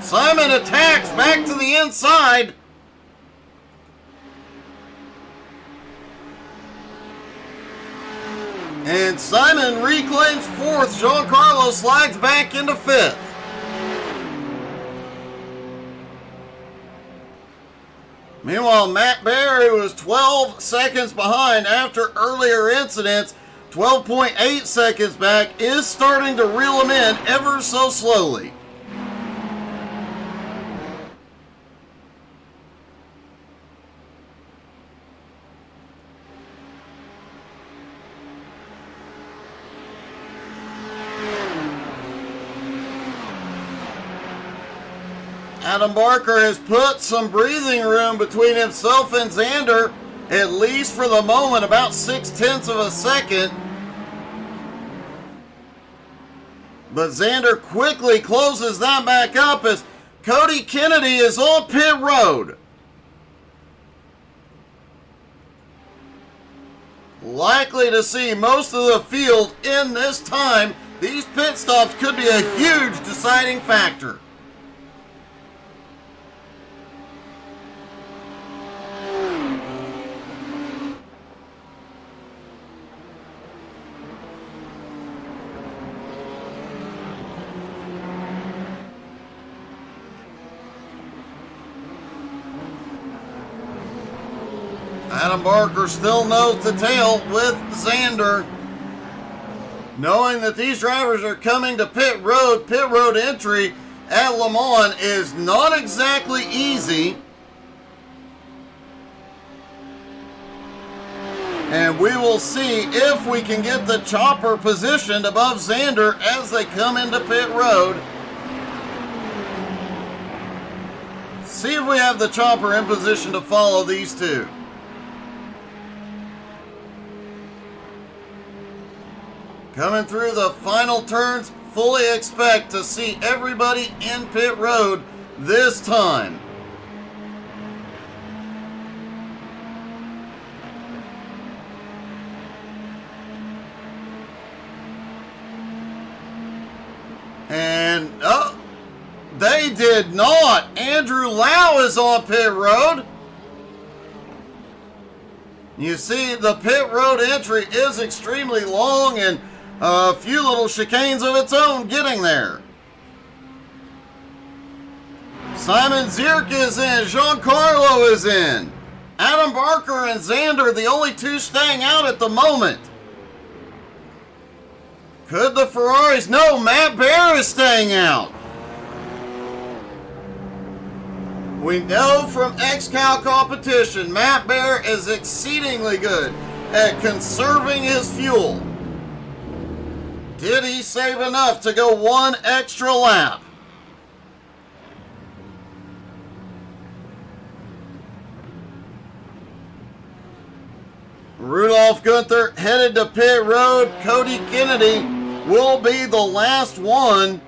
Simon attacks back to the inside. And Simon reclaims 4th. Giancarlo slides back into 5th. Meanwhile, Matt Baer, who was 12 seconds behind after earlier incidents, 12.8 seconds back, is starting to reel him in ever so slowly. Adam Barker has put some breathing room between himself and Xander, at least for the moment, about 0.6 of a second. But Xander quickly closes that back up as Cody Kennedy is on pit road. Likely to see most of the field in this time. These pit stops could be a huge deciding factor. Adam Barker still nose to tail with Xander. Knowing that these drivers are coming to pit road entry at Le Mans is not exactly easy. And we will see if we can get the chopper positioned above Xander as they come into pit road. See if we have the chopper in position to follow these two. Coming through the final turns, fully expect to see everybody in pit road this time. And, oh, they did not. Andrew Lau is on pit road. You see, the pit road entry is extremely long and a few little chicanes of its own getting there. Simon Zierk is in. Giancarlo is in. Adam Barker and Xander, the only two staying out at the moment. Could the Ferraris? No, Matt Bear is staying out. We know from XCal competition, Matt Bear is exceedingly good at conserving his fuel. Did he save enough to go one extra lap? Rudolph Gunther headed to pit road. Cody Kennedy will be the last one.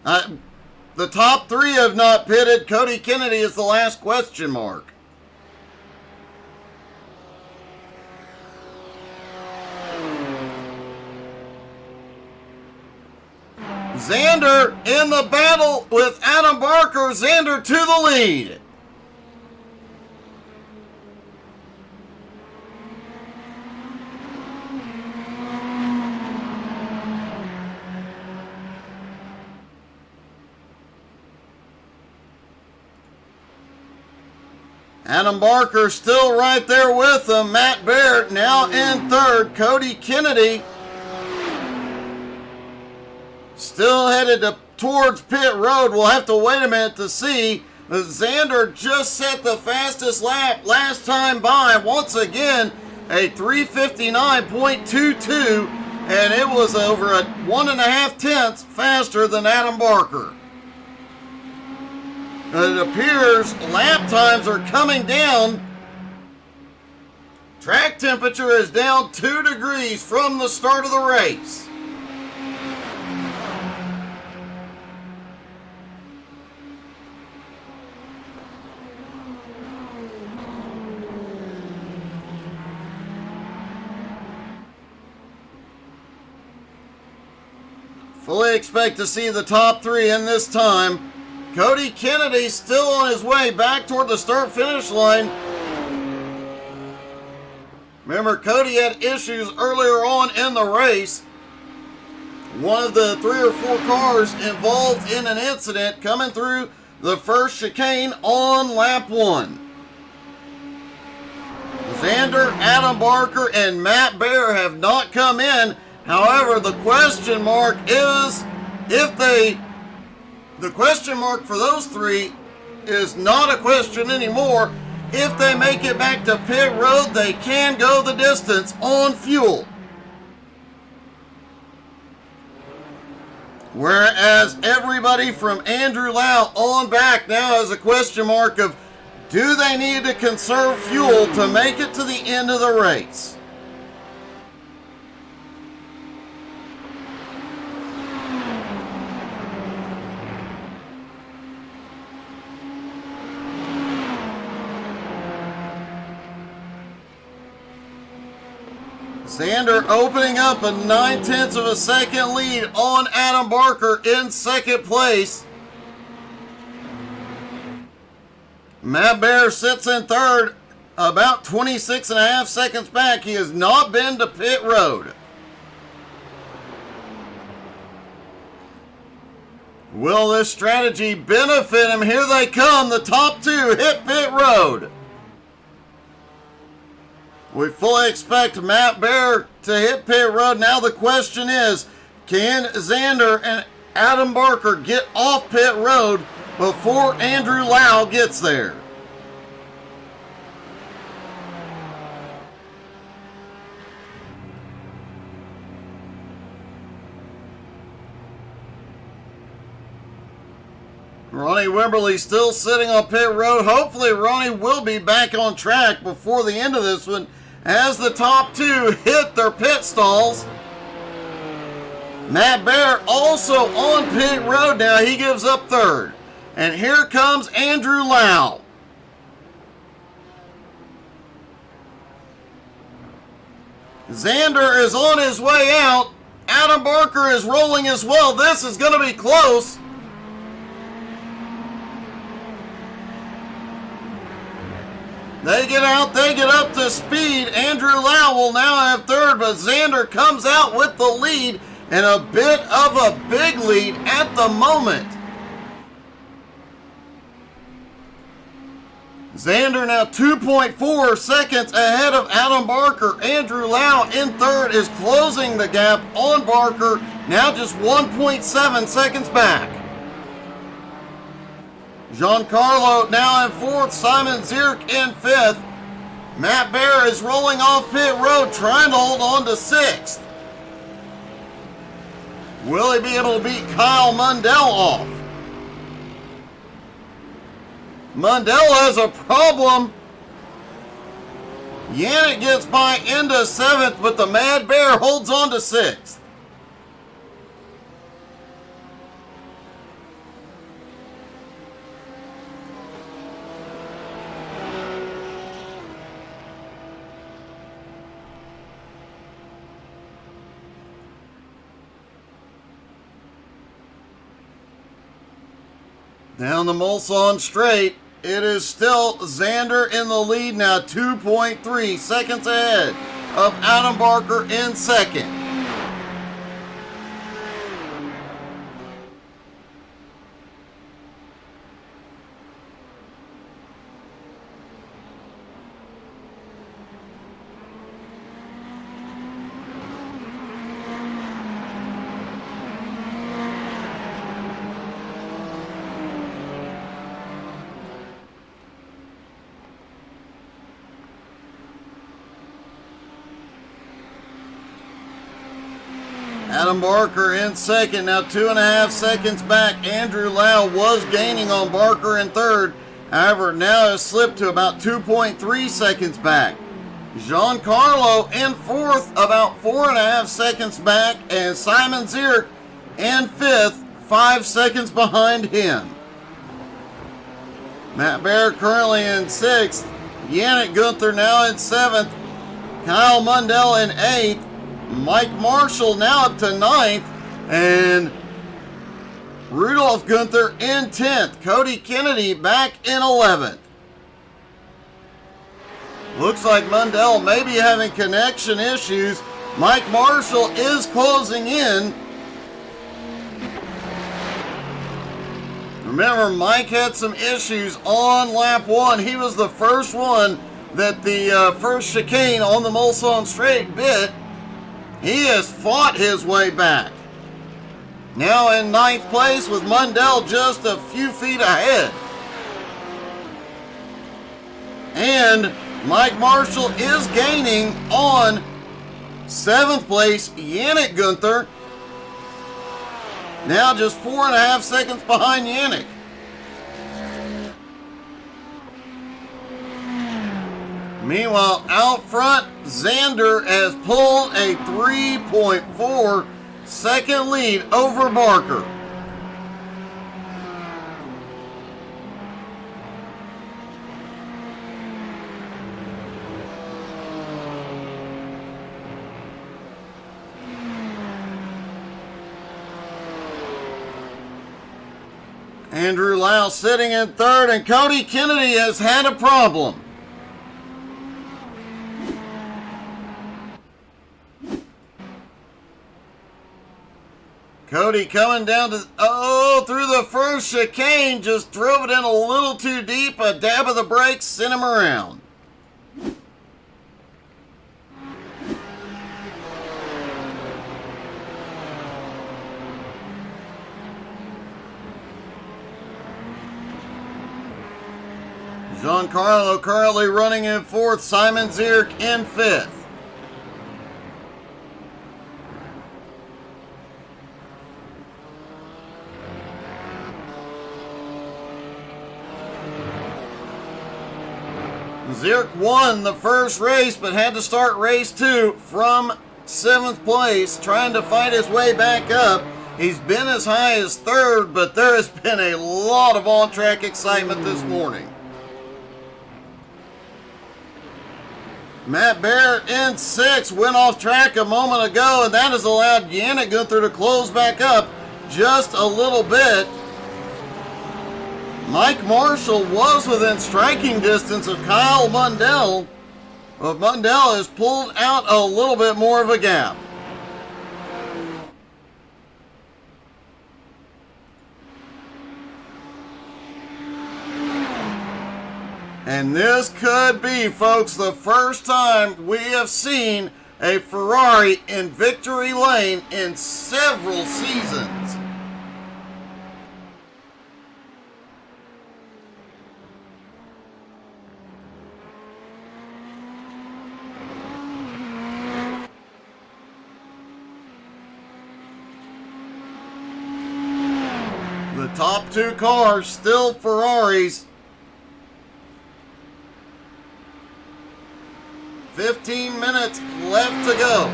The top three have not pitted. Cody Kennedy is the last question mark. Xander in the battle with Adam Barker. Xander to the lead. Adam Barker still right there with him. Matt Barrett now in third. Cody Kennedy still headed towards pit road. We'll have to wait a minute to see. Xander just set the fastest lap last time by. Once again, a 3:59.22, and it was over a 1.5 tenths faster than Adam Barker. It appears lap times are coming down. Track temperature is down 2 degrees from the start of the race. Fully expect to see the top three in this time. Cody Kennedy still on his way back toward the start-finish line. Remember, Cody had issues earlier on in the race. One of the 3 or 4 cars involved in an incident coming through the first chicane on lap 1. Xander, Adam Barker, and Matt Bear have not come in. However, the question mark is the question mark for those three is not a question anymore. If they make it back to pit road, they can go the distance on fuel. Whereas everybody from Andrew Lau on back now has a question mark of, do they need to conserve fuel to make it to the end of the race? Xander opening up a 9/10 of a second lead on Adam Barker in second place. Matt Bear sits in third, about 26.5 seconds back. He has not been to pit road. Will this strategy benefit him? Here they come. The top two hit pit road. We fully expect Matt Bear to hit pit road. Now the question is, can Xander and Adam Barker get off pit road before Andrew Lau gets there? Ronnie Wimberly still sitting on pit road. Hopefully Ronnie will be back on track before the end of this one as the top two hit their pit stalls. Matt Bear also on pit road now. He gives up third. And here comes Andrew Lau. Xander is on his way out. Adam Barker is rolling as well. This is going to be close. They get out, they get up to speed. Andrew Lau will now have third, but Xander comes out with the lead, and a bit of a big lead at the moment. Xander now 2.4 seconds ahead of Adam Barker. Andrew Lau in third is closing the gap on Barker, now just 1.7 seconds back. Giancarlo now in fourth, Simon Zierk in fifth. Matt Bear is rolling off pit road, trying to hold on to sixth. Will he be able to beat Kyle Mundell off? Mundell has a problem. Yannick gets by into seventh, but the Mad Bear holds on to sixth. Down the Mulsanne straight, it is still Xander in the lead now, 2.3 seconds ahead of Adam Barker in second. Adam Barker in second, now 2.5 seconds back. Andrew Lau was gaining on Barker in third. However, now has slipped to about 2.3 seconds back. Giancarlo in fourth, about 4.5 seconds back. And Simon Zierk in fifth, 5 seconds behind him. Matt Bear currently in sixth. Yannick Gunther now in seventh. Kyle Mundell in eighth. Mike Marshall now up to ninth, and Rudolph Gunther in 10th. Cody Kennedy back in 11th. Looks like Mundell may be having connection issues. Mike Marshall is closing in. Remember, Mike had some issues on lap one. He was the first one that the first chicane on the Mulsanne straight bit. He has fought his way back. Now in ninth place with Mundell just a few feet ahead. And Mike Marshall is gaining on seventh place Yannick Gunther. Now just 4.5 seconds behind Yannick. Meanwhile, out front, Xander has pulled a 3.4 second lead over Barker. Andrew Lau sitting in third, and Cody Kennedy has had a problem. Cody coming down to, through the first chicane, just drove it in a little too deep. A dab of the brakes sent him around. Giancarlo currently running in fourth, Simon Zierk in fifth. Zirk won the first race, but had to start race 2 from 7th place, trying to fight his way back up. He's been as high as 3rd, but there has been a lot of on-track excitement this morning. Matt Barrett in 6th, went off track a moment ago, and that has allowed Yannick Gunther to close back up just a little bit. Mike Marshall was within striking distance of Kyle Mundell, but Mundell has pulled out a little bit more of a gap. And this could be, folks, the first time we have seen a Ferrari in victory lane in several seasons. The top 2 cars still Ferraris. 15 minutes left to go.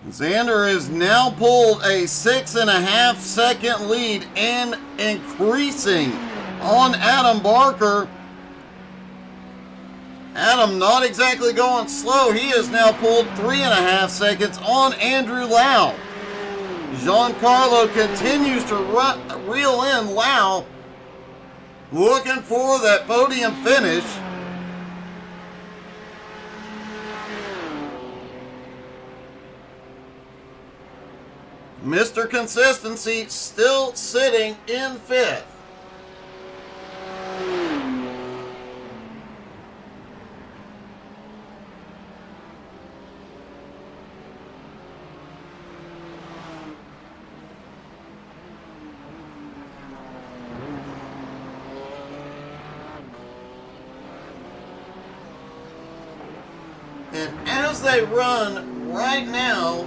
Xander has now pulled a 6.5 second lead and increasing on Adam Barker. Adam not exactly going slow. He has now pulled 3.5 seconds on Andrew Lau. Giancarlo continues to reel in Lau, looking for that podium finish. Mr. Consistency still sitting in 5th. And as they run right now,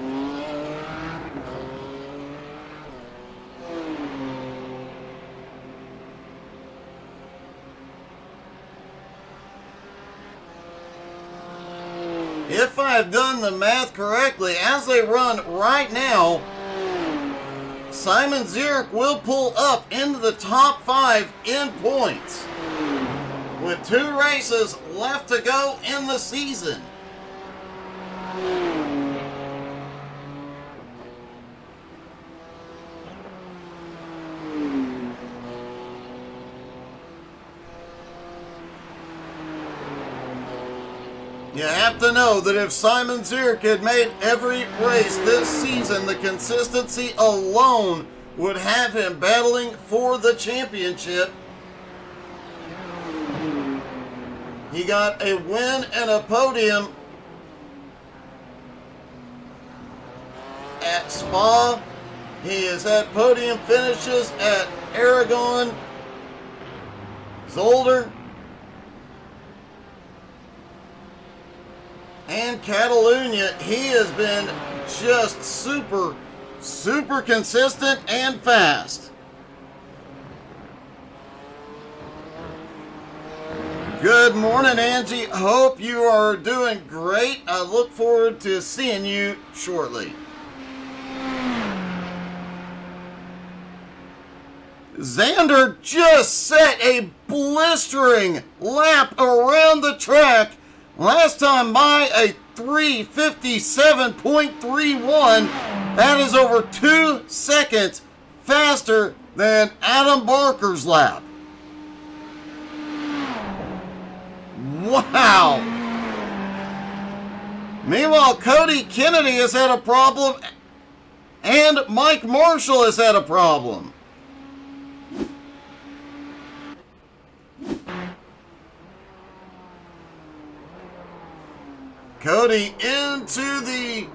if I've done the math correctly, as they run right now, Simon Zierk will pull up into the top 5 in points with 2 races left to go in the season. You have to know that if Simon Zierk had made every race this season, the consistency alone would have him battling for the championship. He got a win and a podium at Spa. He has had podium finishes at Aragon, Zolder, and Catalunya. He has been just super consistent and fast. Good morning, Angie. Hope you are doing great. I look forward to seeing you shortly. Xander just set a blistering lap around the track. Last time by a 3:57.31. That is over 2 seconds faster than Adam Barker's lap. Wow. Meanwhile, Cody Kennedy has had a problem and Mike Marshall has had a problem. Cody into the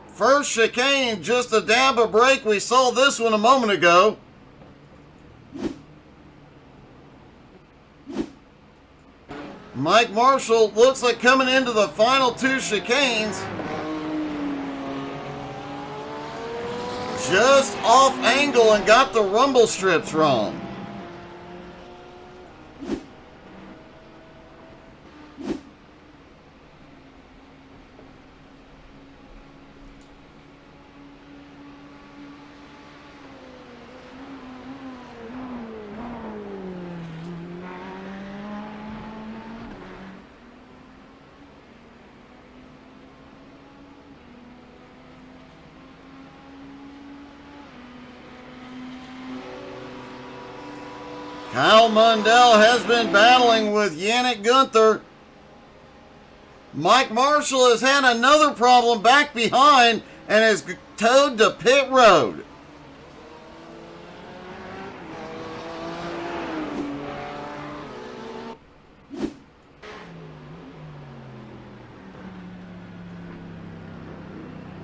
first chicane, just a dab of brake. We saw this one a moment ago. Mike Marshall looks like coming into the final 2 chicanes. Just off angle and got the rumble strips wrong. Kyle Mundell has been battling with Yannick Gunther. Mike Marshall has had another problem back behind and is towed to pit road.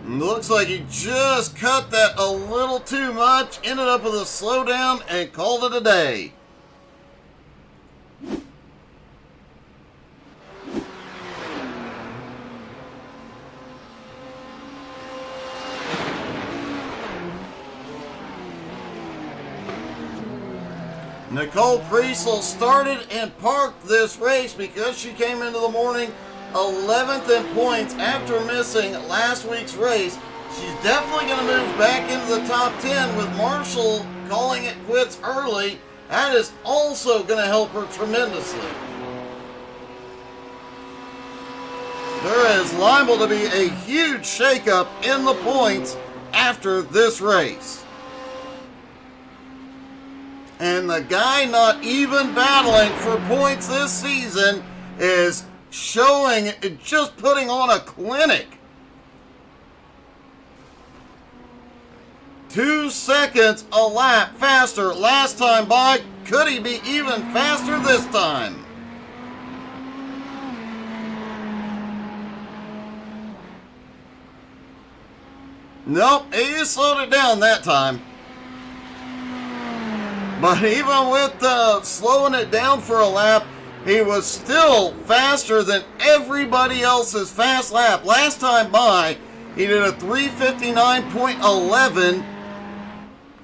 Looks like he just cut that a little too much, ended up with a slowdown and called it a day. Nicole Priesel started and parked this race because she came into the morning 11th in points after missing last week's race. She's definitely going to move back into the top 10 with Marshall calling it quits early. That is also going to help her tremendously. There is liable to be a huge shakeup in the points after this race. And the guy not even battling for points this season is showing, just putting on a clinic. 2 seconds a lap faster last time by. Could he be even faster this time? Nope, he slowed it down that time. But even with slowing it down for a lap, he was still faster than everybody else's fast lap. Last time by, he did a 3:59.11.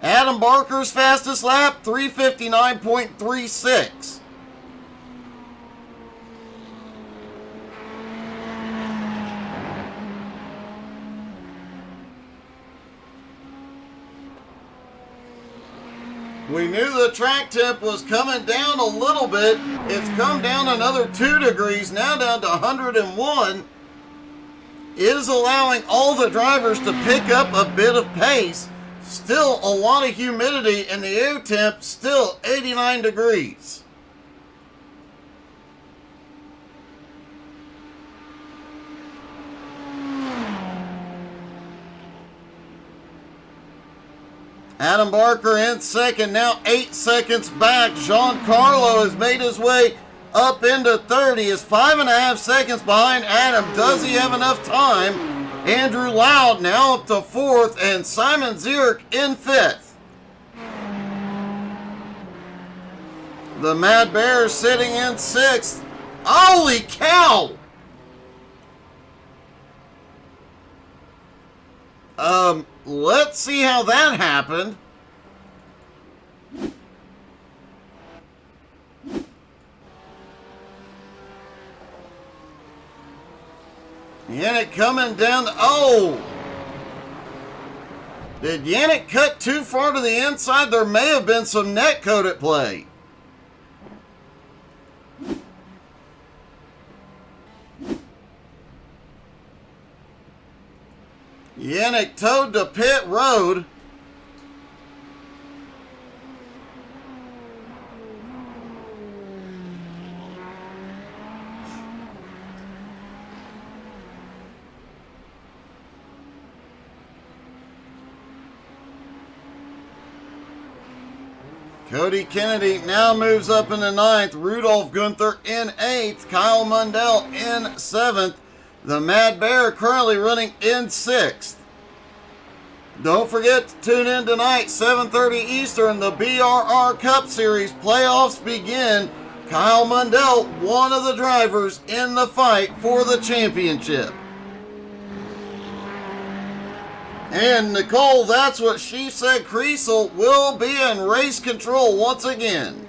Adam Barker's fastest lap, 3:59.36. We knew the track temp was coming down a little bit. It's come down another 2 degrees, now down to 101. Is allowing all the drivers to pick up a bit of pace. Still a lot of humidity and the air temp still 89 degrees. Adam Barker in second, now 8 seconds back. Giancarlo has made his way up into third. He is 5.5 seconds behind Adam. Does he have enough time? Andrew Loud now up to fourth, and Simon Zierk in fifth. The Mad Bear sitting in sixth. Holy cow! Let's see how that happened. Yannick coming down. Oh! Did Yannick cut too far to the inside? There may have been some net code at play. Yannick towed to pit road. Cody Kennedy now moves up into ninth. Rudolph Gunther in eighth. Kyle Mundell in seventh. The Mad Bear currently running in sixth. Don't forget to tune in tonight, 7:30 Eastern. The BRR Cup Series playoffs begin. Kyle Mundell, one of the drivers in the fight for the championship. And Nicole, that's what she said. Kriesel will be in race control once again.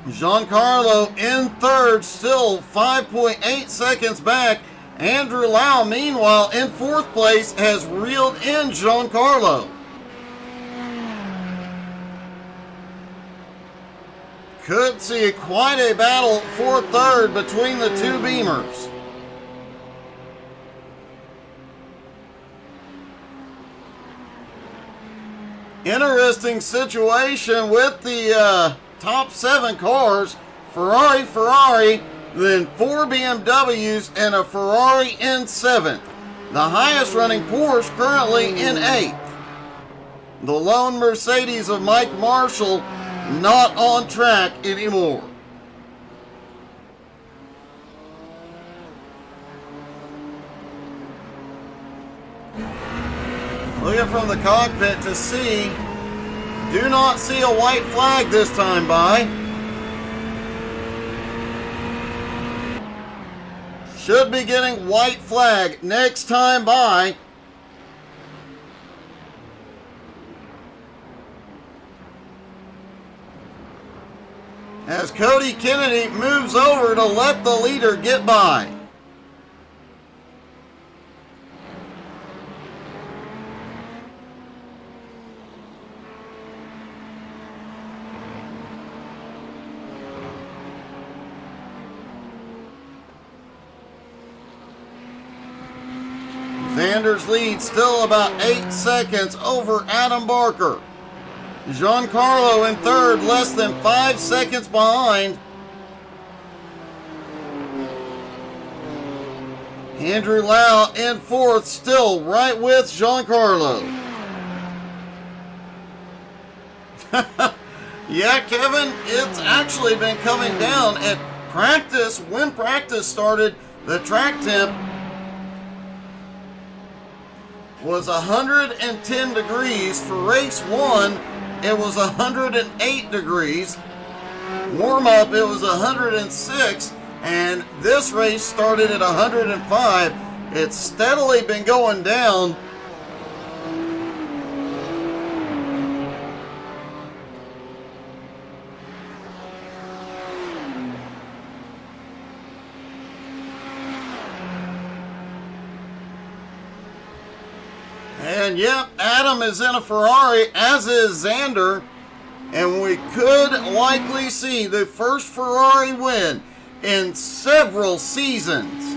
Giancarlo in third, still 5.8 seconds back. Andrew Lau, meanwhile, in fourth place, has reeled in Giancarlo. Could see quite a battle for third between the two Beamers. Interesting situation with the top 7 cars. Ferrari, then 4 BMWs and a Ferrari in 7th. The highest running Porsche currently in 8th. The lone Mercedes of Mike Marshall not on track anymore. Looking from the cockpit to see. Do not see a white flag this time by. Should be getting white flag next time by. As Cody Kennedy moves over to let the leader get by. Xander's lead still about 8 seconds over Adam Barker. Giancarlo in third, less than 5 seconds behind. Andrew Lau in fourth, still right with Giancarlo. Yeah, Kevin, it's actually been coming down at practice. When practice started, the track temp was 110 degrees. For race 1, it was 108 degrees. Warm-up, it was 106. And this race started at 105. It's steadily been going down. And yep, Adam is in a Ferrari, as is Xander. And we could likely see the first Ferrari win in several seasons.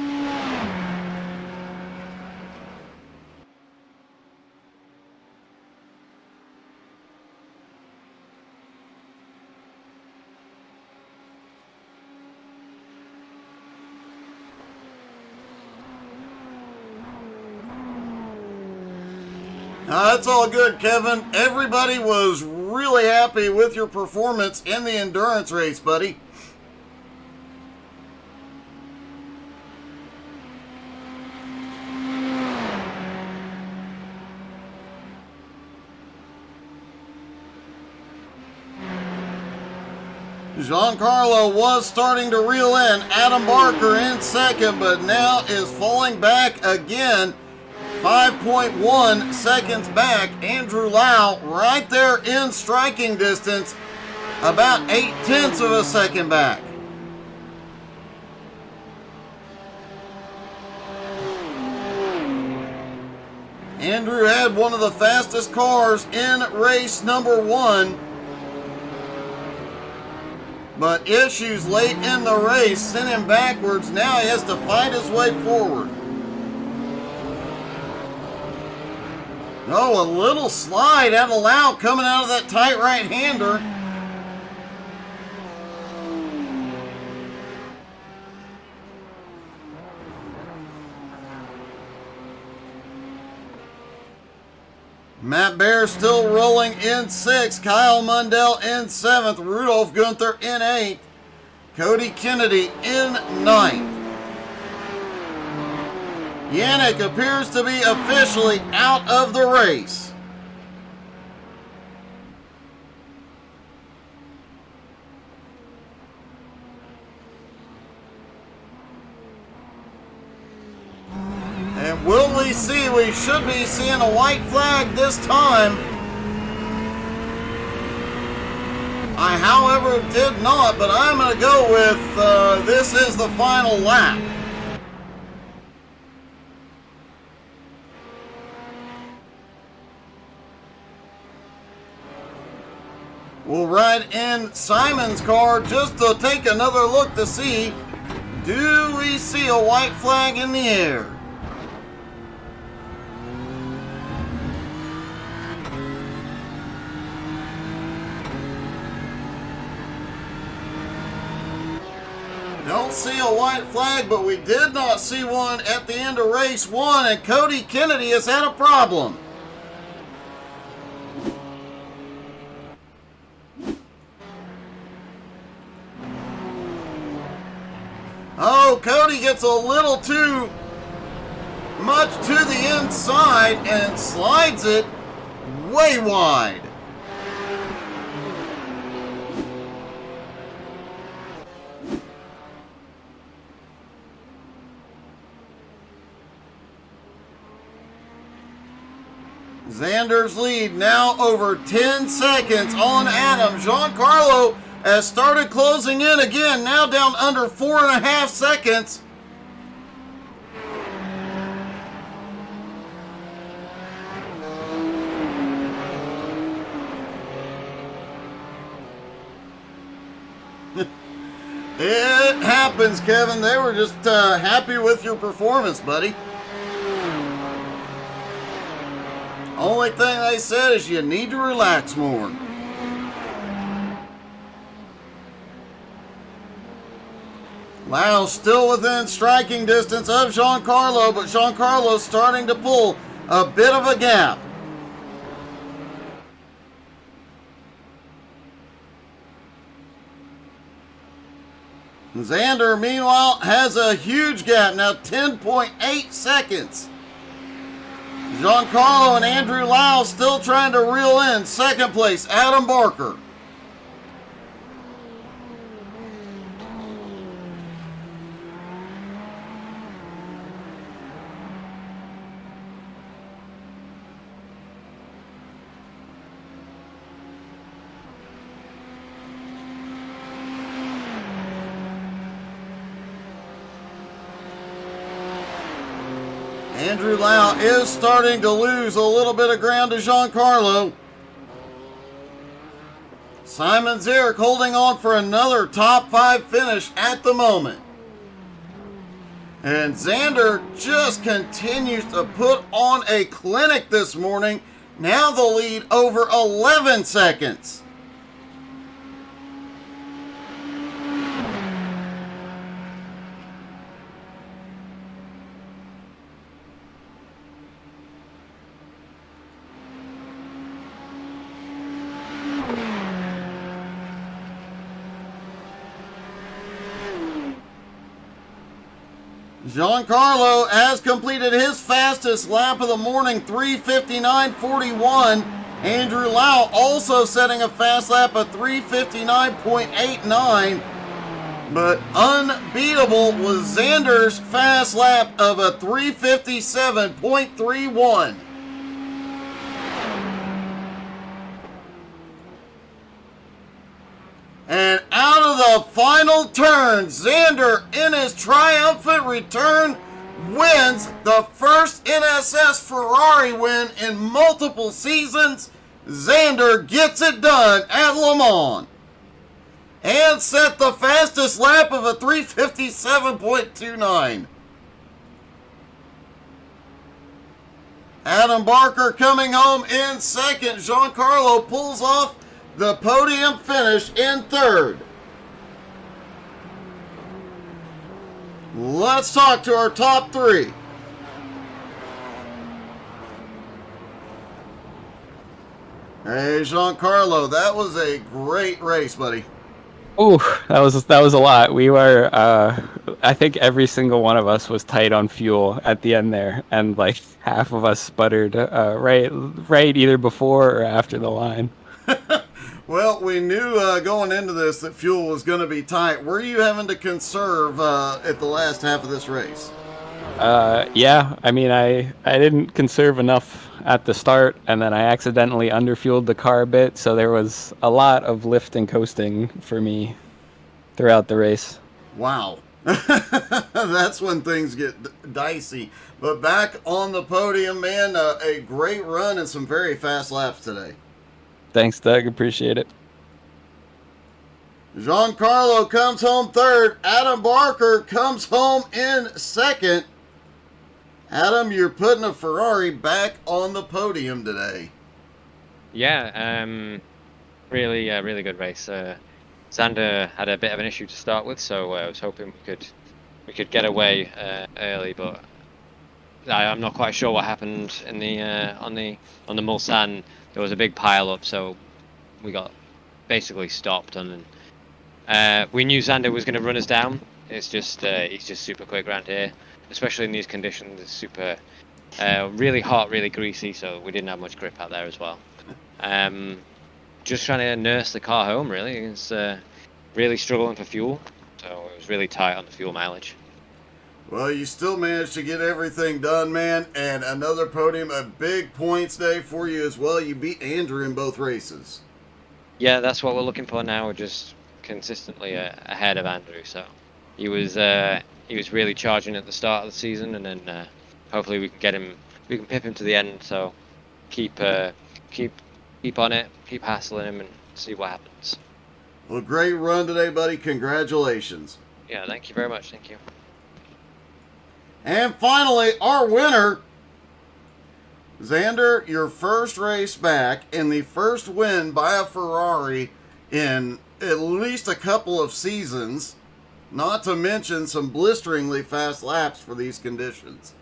That's all good, Kevin. Everybody was really happy with your performance in the endurance race, buddy. Giancarlo was starting to reel in. Adam Barker in second, but now is falling back again. 5.1 seconds back. Andrew Lau right there in striking distance, about 0.8 of a second back. Andrew had one of the fastest cars in race number 1, but issues late in the race sent him backwards. Now he has to fight his way forward. Oh, a little slide out of Lau coming out of that tight right-hander. Matt Bear still rolling in 6th. Kyle Mundell in 7th. Rudolph Gunther in 8th. Cody Kennedy in 9th. Yannick appears to be officially out of the race. And will we see? We should be seeing a white flag this time. I, however, did not, but I'm going to go with this is the final lap. We'll ride in Simon's car just to take another look to see, do we see a white flag in the air? Don't see a white flag, but we did not see one at the end of race 1, and Cody Kennedy has had a problem. Oh, Cody gets a little too much to the inside and slides it way wide. Xander's lead now over 10 seconds on Adam. Giancarlo has started closing in again, now down under 4.5 seconds. It happens, Kevin. They were just happy with your performance, buddy. Only thing they said is you need to relax more. Lau still within striking distance of Giancarlo, but Giancarlo's starting to pull a bit of a gap. Xander, meanwhile, has a huge gap, now 10.8 seconds. Giancarlo and Andrew Lau still trying to reel in second place, Adam Barker. Andrew Lau is starting to lose a little bit of ground to Giancarlo. Simon Zierk holding on for another top 5 finish at the moment. And Xander just continues to put on a clinic this morning. Now the lead over 11 seconds. Giancarlo has completed his fastest lap of the morning, 3:59.41. Andrew Lau also setting a fast lap of 3:59.89. But unbeatable was Xander's fast lap of a 3:57.31. And out of the final turn, Xander, in his triumphant return, wins the first NSS Ferrari win in multiple seasons. Xander gets it done at Le Mans and set the fastest lap of a 3:57.29. Adam Barker coming home in second. Giancarlo pulls off the podium finish in third. Let's talk to our top 3. Hey, Giancarlo, that was a great race, buddy. Oh, that was a lot. We were, I think every single one of us was tight on fuel at the end there, and like half of us sputtered right either before or after the line. Well, we knew going into this that fuel was going to be tight. Were you having to conserve at the last half of this race? Yeah, I mean, I didn't conserve enough at the start, and then I accidentally underfueled the car a bit, so there was a lot of lift and coasting for me throughout the race. Wow. That's when things get dicey. But back on the podium, man, a great run and some very fast laps today. Thanks, Doug. Appreciate it. Giancarlo comes home third. Adam Barker comes home in second. Adam, you're putting a Ferrari back on the podium today. Yeah, really good race. Xander had a bit of an issue to start with, so I was hoping we could get away early, but I'm not quite sure what happened in the on the Mulsanne. There was a big pile up, so we got basically stopped, and we knew Xander was going to run us down. It's just he's just super quick around here, especially in these conditions. It's super really hot, really greasy, so we didn't have much grip out there as well. Just trying to nurse the car home, really. It's really struggling for fuel, so it was really tight on the fuel mileage. Well, you still managed to get everything done, man, and another podium, a big points day for you as well. You beat Andrew in both races. Yeah, that's what we're looking for now. We're just consistently ahead of Andrew, so he was really charging at the start of the season, and then hopefully we can pip him to the end. So keep on it, keep hassling him, and see what happens. Well, great run today, buddy. Congratulations. Yeah, thank you very much. Thank you. And finally, our winner, Xander, your first race back and the first win by a Ferrari in at least a couple of seasons, not to mention some blisteringly fast laps for these conditions.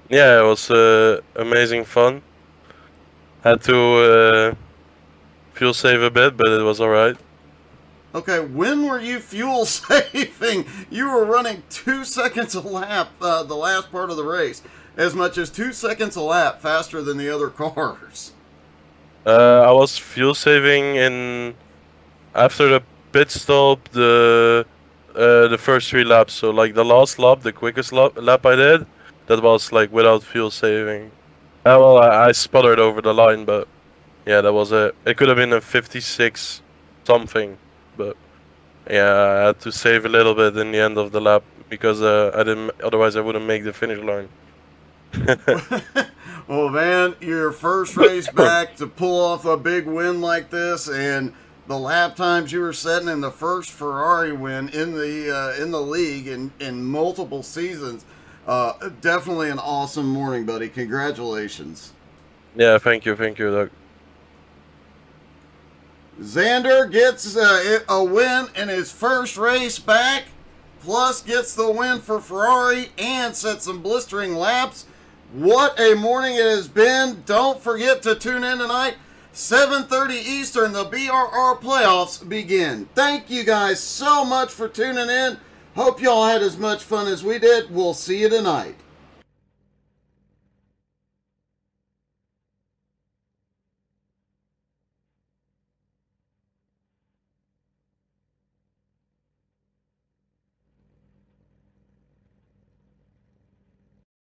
Yeah, it was amazing fun. Had to fuel save a bit, but it was alright. Okay, when were you fuel saving? You were running 2 seconds a lap the last part of the race, as much as 2 seconds a lap faster than the other cars. I was fuel saving in after the pit stop, the first 3 laps. So like the last lap, the quickest lap I did, that was like without fuel saving. Well, I sputtered over the line, but yeah, that was it. It could have been a 56 something, but yeah, I had to save a little bit in the end of the lap because I didn't. Otherwise, I wouldn't make the finish line. Well, man, your first race back to pull off a big win like this, and the lap times you were setting in the first Ferrari win in the league in multiple seasons. Definitely an awesome morning, buddy. Congratulations. Yeah, thank you, Doug. Xander gets a win in his first race back, plus gets the win for Ferrari and sets some blistering laps. What a morning it has been. Don't forget to tune in tonight, 7:30 Eastern. The BRR playoffs begin. Thank you guys so much for tuning in. Hope y'all had as much fun as we did. We'll see you tonight.